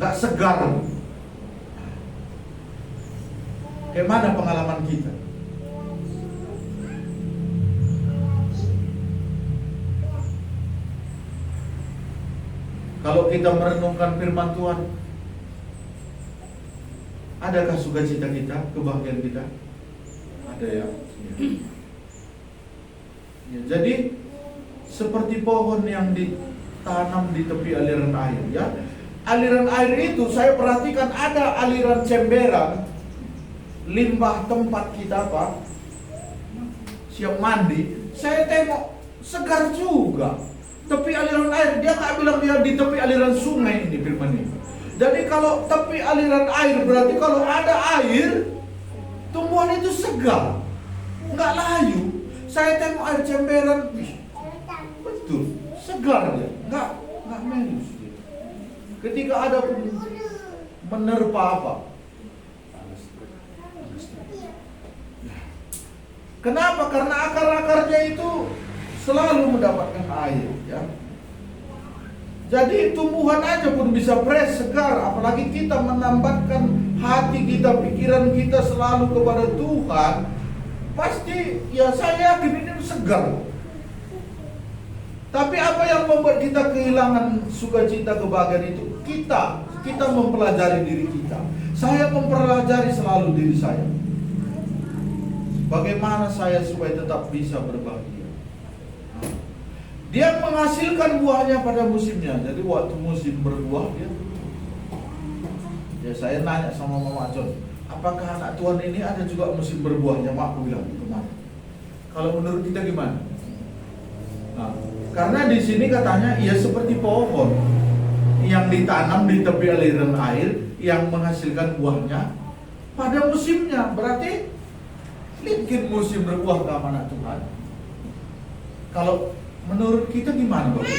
[SPEAKER 5] nggak segar. Bagaimana pengalaman kita? Kalau kita merenungkan firman Tuhan, adakah sukacita kita, kebahagiaan kita? Ada ya. Ya, jadi seperti pohon yang ditanam di tepi aliran air ya. Aliran air itu saya perhatikan ada aliran cemberan, limbah tempat kita apa? Siap mandi. Saya tengok segar juga. Tepi aliran air, dia nggak bilang dia di tepi aliran sungai ini firman ini. Jadi kalau tepi aliran air berarti kalau ada air, tumbuhan itu segar, nggak layu. Saya tengok air cemberan, betul, segar dia, nggak melus dia. Ketika ada menerpa apa? Kenapa? Karena akar-akarnya itu selalu mendapatkan air, ya. Jadi tumbuhan aja pun bisa fresh, segar. Apalagi kita menambatkan hati kita, pikiran kita selalu kepada Tuhan, pasti ya saya yakin ini segar. Tapi apa yang membuat kita kehilangan sukacita, kebahagiaan itu? Kita mempelajari diri kita. Saya mempelajari selalu diri saya. Bagaimana saya supaya tetap bisa berbahagia? Dia menghasilkan buahnya pada musimnya. Jadi waktu musim berbuah dia. Ya saya nanya sama Mama John, apakah anak Tuhan ini ada juga musim berbuahnya? Mak, aku bilang kemana? Kalau menurut kita gimana? Nah, karena di sini katanya ia seperti pohon yang ditanam di tepi aliran air yang menghasilkan buahnya pada musimnya. Berarti mungkin musim berbuah ke anak Tuhan. Kalau menurut kita gimana Bapak?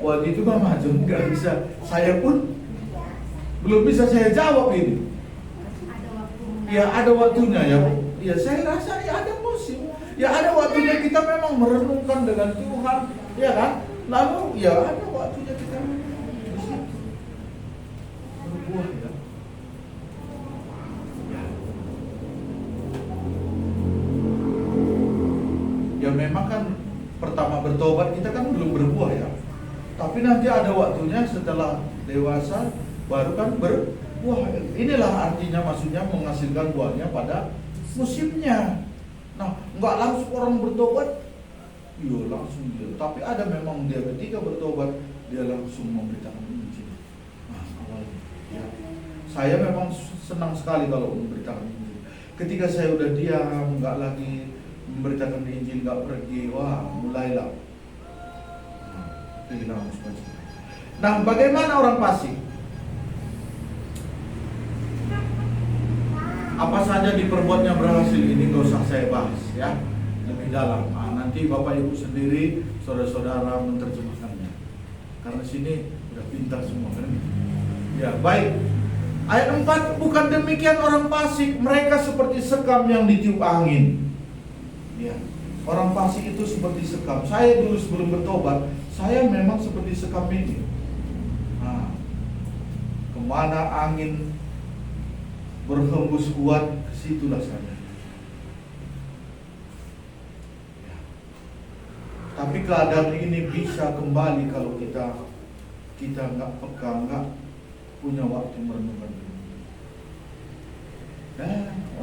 [SPEAKER 5] Waktu itu Mama John nggak bisa, saya pun belum bisa saya jawab ini. Ya ada waktunya ya. Ya saya rasa ya ada musim. Ya ada waktunya kita memang merenungkan dengan Tuhan, ya kan? Lalu ya ada waktunya kita di situ berbuah ya. Ya memang kan pertama bertobat kita kan belum berbuah ya. Tapi nanti ada waktunya setelah dewasa baru kan berbuah. Inilah artinya, maksudnya menghasilkan buahnya pada musimnya. Nah, nggak langsung orang bertobat, iya langsung dia. Tapi ada memang dia ketika bertobat dia langsung memberitakan Injil. Nah, awalnya ya. Saya memang senang sekali kalau memberitakan Injil. Ketika saya udah diam, nggak lagi memberitakan Injil, nggak pergi, wah mulailah kehilangan sukacita. Nah, bagaimana orang fasik? Apa saja diperbuatnya berhasil, ini gak usah saya bahas ya lebih dalam. Nah, nanti Bapak Ibu sendiri, saudara-saudara menerjemahkannya. Karena sini udah pintar semua kan. Ya, baik. Ayat 4, bukan demikian orang fasik, mereka seperti sekam yang ditiup angin. Ya, orang fasik itu seperti sekam. Saya dulu sebelum bertobat, saya memang seperti sekam ini. Nah, kemana angin berhembus kuat, ke situlah saya. Ya. Tapi keadaan ini bisa kembali kalau kita nggak peka, nggak punya waktu merenungkan diri.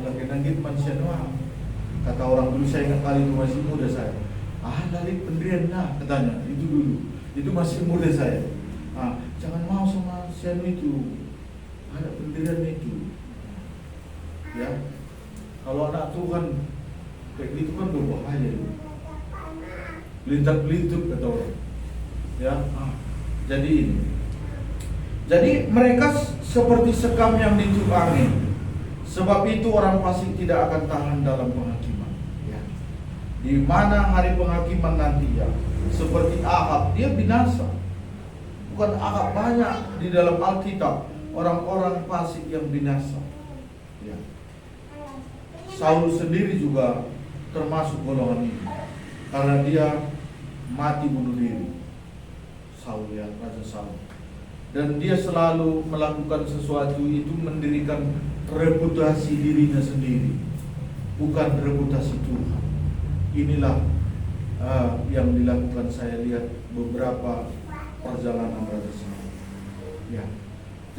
[SPEAKER 5] Oleh karena gitu manusia doang. Kata orang dulu, saya ingat kali itu masih muda saya. Dari pendirian katanya itu dulu. Itu masih muda saya. Jangan mau sama siapa itu. Ada pendirian itu. Ya, kalau anak Tuhan kayak gitu kan berbahaya. Lintak-lintuk kata orang. Ya, jadi mereka seperti sekam yang ditiup angin. Sebab itu orang fasik tidak akan tahan dalam penghakiman. Ya. Di mana hari penghakiman nanti ya, seperti Ahab, dia binasa. Bukan Ahab, banyak di dalam Alkitab orang-orang fasik yang binasa. Ya. Saul sendiri juga termasuk golongan ini, karena dia mati bunuh diri. Saul, ya, Raja Saul. Dan dia selalu melakukan sesuatu itu mendirikan reputasi dirinya sendiri, bukan reputasi Tuhan. Inilah yang dilakukan, saya lihat beberapa perjalanan Raja Saul. Ya.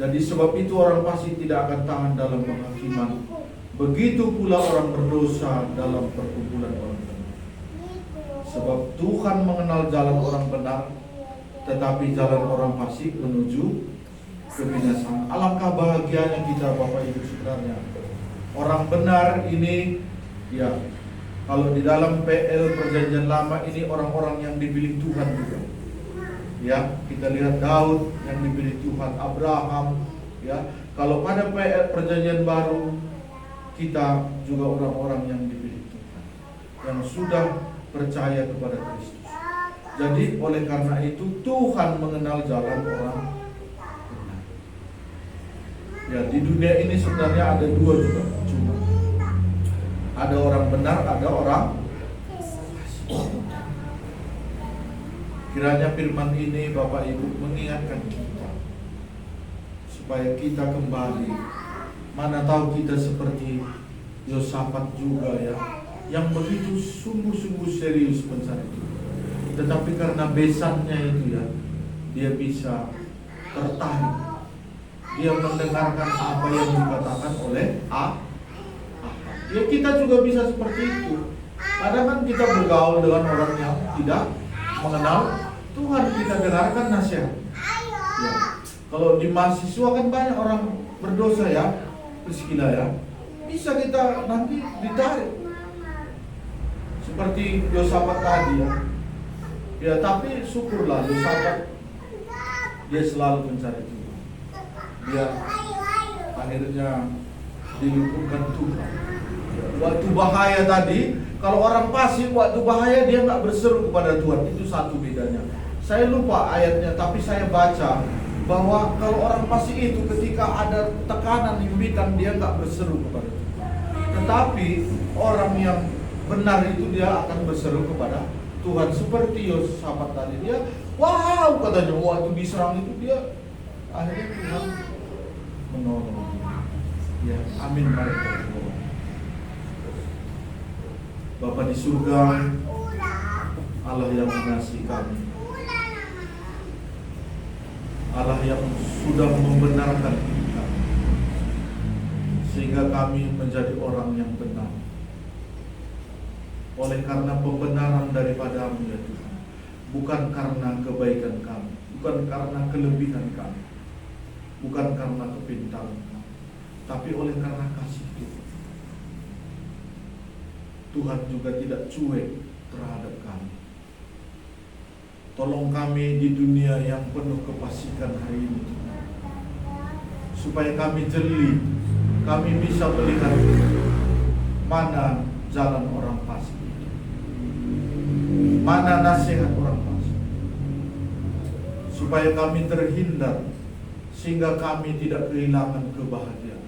[SPEAKER 5] Jadi sebab itu orang fasik tidak akan tahan dalam penghakiman. Begitu pula orang berdosa dalam perkumpulan orang benar. Sebab Tuhan mengenal jalan orang benar, tetapi jalan orang fasik menuju kebinasaan. Alangkah bahagianya kita Bapak Ibu sebenarnya. Orang benar ini, ya, kalau di dalam PL Perjanjian Lama ini orang-orang yang dipilih Tuhan juga. Ya, kita lihat Daud yang dipilih Tuhan, Abraham. Ya, kalau pada PL Perjanjian Baru kita juga orang-orang yang dipilih Tuhan, yang sudah percaya kepada Kristus. Jadi oleh karena itu Tuhan mengenal jalan orang benar. Ya, di dunia ini sebenarnya ada dua juga, cuma ada orang benar, ada orang fasik. Kiranya firman ini Bapak Ibu mengingatkan kita supaya kita kembali. Mana tahu kita seperti Yosafat juga ya, yang begitu sungguh-sungguh serius mencari Tuhan. Tetapi karena besannya itu ya, dia bisa tertarik. Dia mendengarkan apa yang dikatakan oleh Ahab. Ya, kita juga bisa seperti itu. Kadang kan kita bergaul dengan orang yang tidak mengenal Tuhan, kita dengarkan nasihat. Ya. Kalau di mahasiswa kan banyak orang berdosa ya, Priscilla ya. Bisa kita nanti ditarik. Seperti Yosafat tadi ya. Ya, tapi syukurlah Yosafat, dia selalu mencari Tuhan. Dia akhirnya diluputkan Tuhan. Waktu bahaya tadi, kalau orang fasik waktu bahaya dia nggak berseru kepada Tuhan, itu satu bedanya. Saya lupa ayatnya, tapi saya baca bahwa kalau orang fasik itu ketika ada tekanan himpitan dia nggak berseru kepada Tuhan. Tetapi orang yang benar itu dia akan berseru kepada Tuhan. Seperti Yosafat tadi, dia wow katanya waktu diserang itu dia akhirnya Tuhan menolong. Ya, amin, mari kita berdoa. Bapa di surga, Allah yang mengasihi kami, Allah yang sudah membenarkan kita sehingga kami menjadi orang yang benar oleh karena pembenaran daripadamu ya Tuhan, bukan karena kebaikan kami, bukan karena kelebihan kami, bukan karena kepintaran kami, tapi oleh karena kasih Tuhan. Tuhan juga tidak cuek terhadap kami. Tolong kami di dunia yang penuh kefasikan hari ini Tuhan, supaya kami jeli, kami bisa melihat mana jalan orang fasik, mana nasihat orang fasik, supaya kami terhindar sehingga kami tidak kehilangan kebahagiaan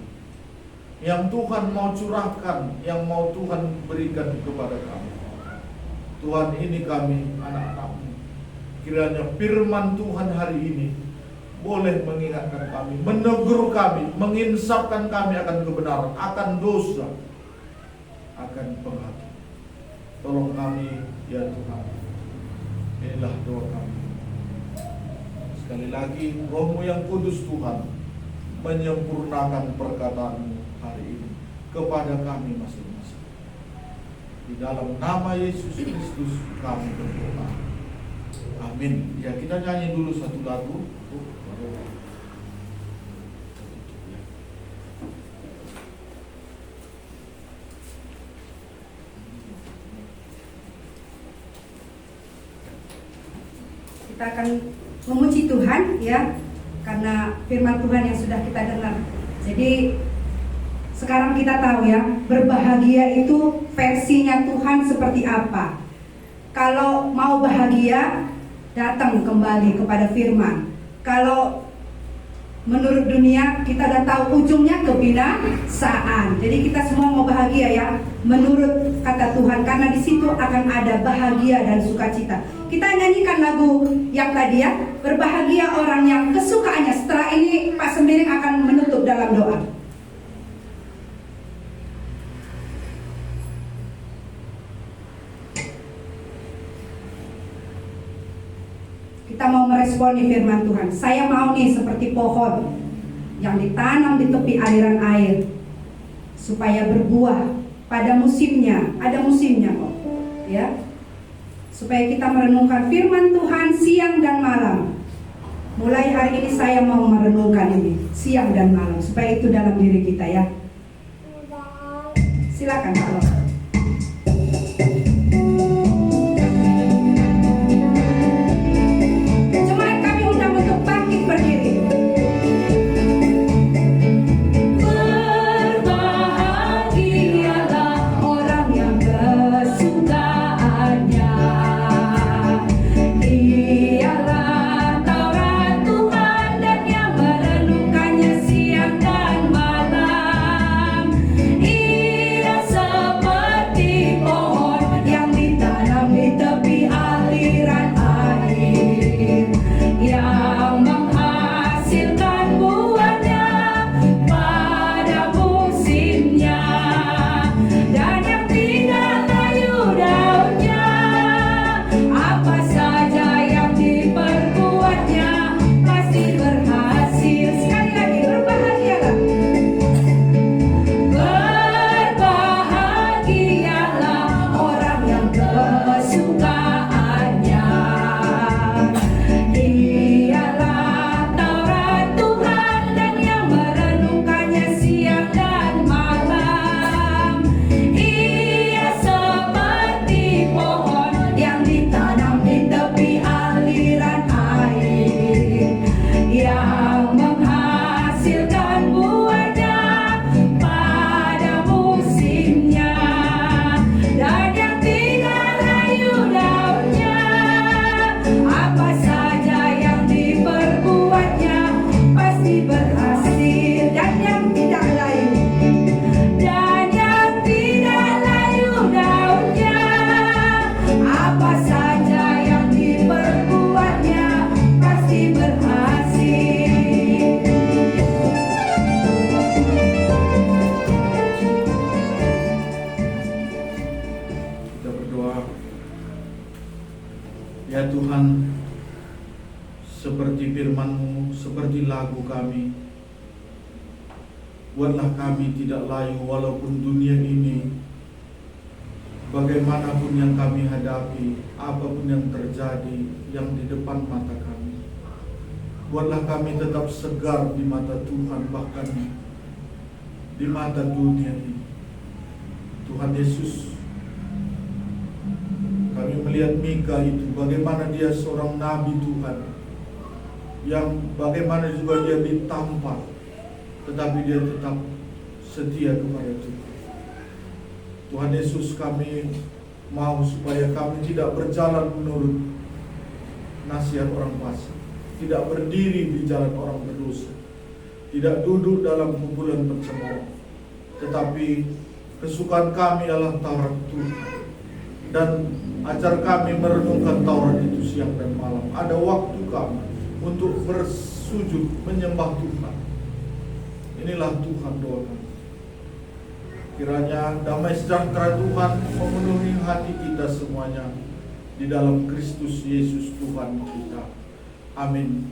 [SPEAKER 5] yang Tuhan mau curahkan, yang mau Tuhan berikan kepada kami. Tuhan, ini kami anak-anak-Mu. Kiranya firman Tuhan hari ini boleh mengingatkan kami, menegur kami, menginsafkan kami akan kebenaran, akan dosa, akan penghakiman. Tolong kami ya Tuhan. Inilah doa kami. Sekali lagi, Roh-Mu yang kudus Tuhan menyempurnakan perkataan-Mu hari ini kepada kami masing-masing. Di dalam nama Yesus Kristus kami berdoa. Amin. Ya, kita nyanyi dulu satu lagu.
[SPEAKER 1] Kita akan memuji Tuhan ya, karena firman Tuhan yang sudah kita dengar. Jadi sekarang kita tahu ya, berbahagia itu versinya Tuhan seperti apa. Kalau mau bahagia, datang kembali kepada firman. Kalau menurut dunia, kita udah tahu ujungnya kebinasaan. Jadi kita semua mau bahagia ya, menurut kata Tuhan, karena di situ akan ada bahagia dan sukacita. Kita nyanyikan lagu yang tadi ya, berbahagia orang yang kesukaannya. Setelah ini Pak Sembiring akan menutup dalam doa. Kita mau meresponi firman Tuhan. Saya mau nih seperti pohon yang ditanam di tepi aliran air, supaya berbuah pada musimnya. Ada musimnya kok, ya. Supaya kita merenungkan firman Tuhan siang dan malam. Mulai hari ini saya mau merenungkan ini siang dan malam, supaya itu dalam diri kita ya. Silakan Pak Lok.
[SPEAKER 5] Ya Tuhan, seperti firman-Mu, seperti lagu kami, buatlah kami tidak layu walaupun dunia ini, bagaimanapun yang kami hadapi, apapun yang terjadi yang di depan mata kami. Buatlah kami tetap segar di mata Tuhan, bahkan di mata dunia ini. Tuhan Yesus, kami melihat Mika itu, bagaimana dia seorang nabi Tuhan, yang bagaimana juga dia ditampar, tetapi dia tetap setia kepada Tuhan. Tuhan Yesus, kami mau supaya kami tidak berjalan menurut nasihat orang fasik, tidak berdiri di jalan orang berdosa, tidak duduk dalam kumpulan pencemooh, tetapi kesukaan kami adalah Taurat Tuhan. Dan ajar kami merenungkan Taurat itu siang dan malam. Ada waktu kami untuk bersujud menyembah Tuhan. Inilah Tuhan doa kami. Kiranya damai sejahtera Tuhan memenuhi hati kita semuanya di dalam Kristus Yesus Tuhan kita. Amin.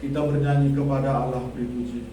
[SPEAKER 5] Kita bernyanyi kepada Allah dipuji.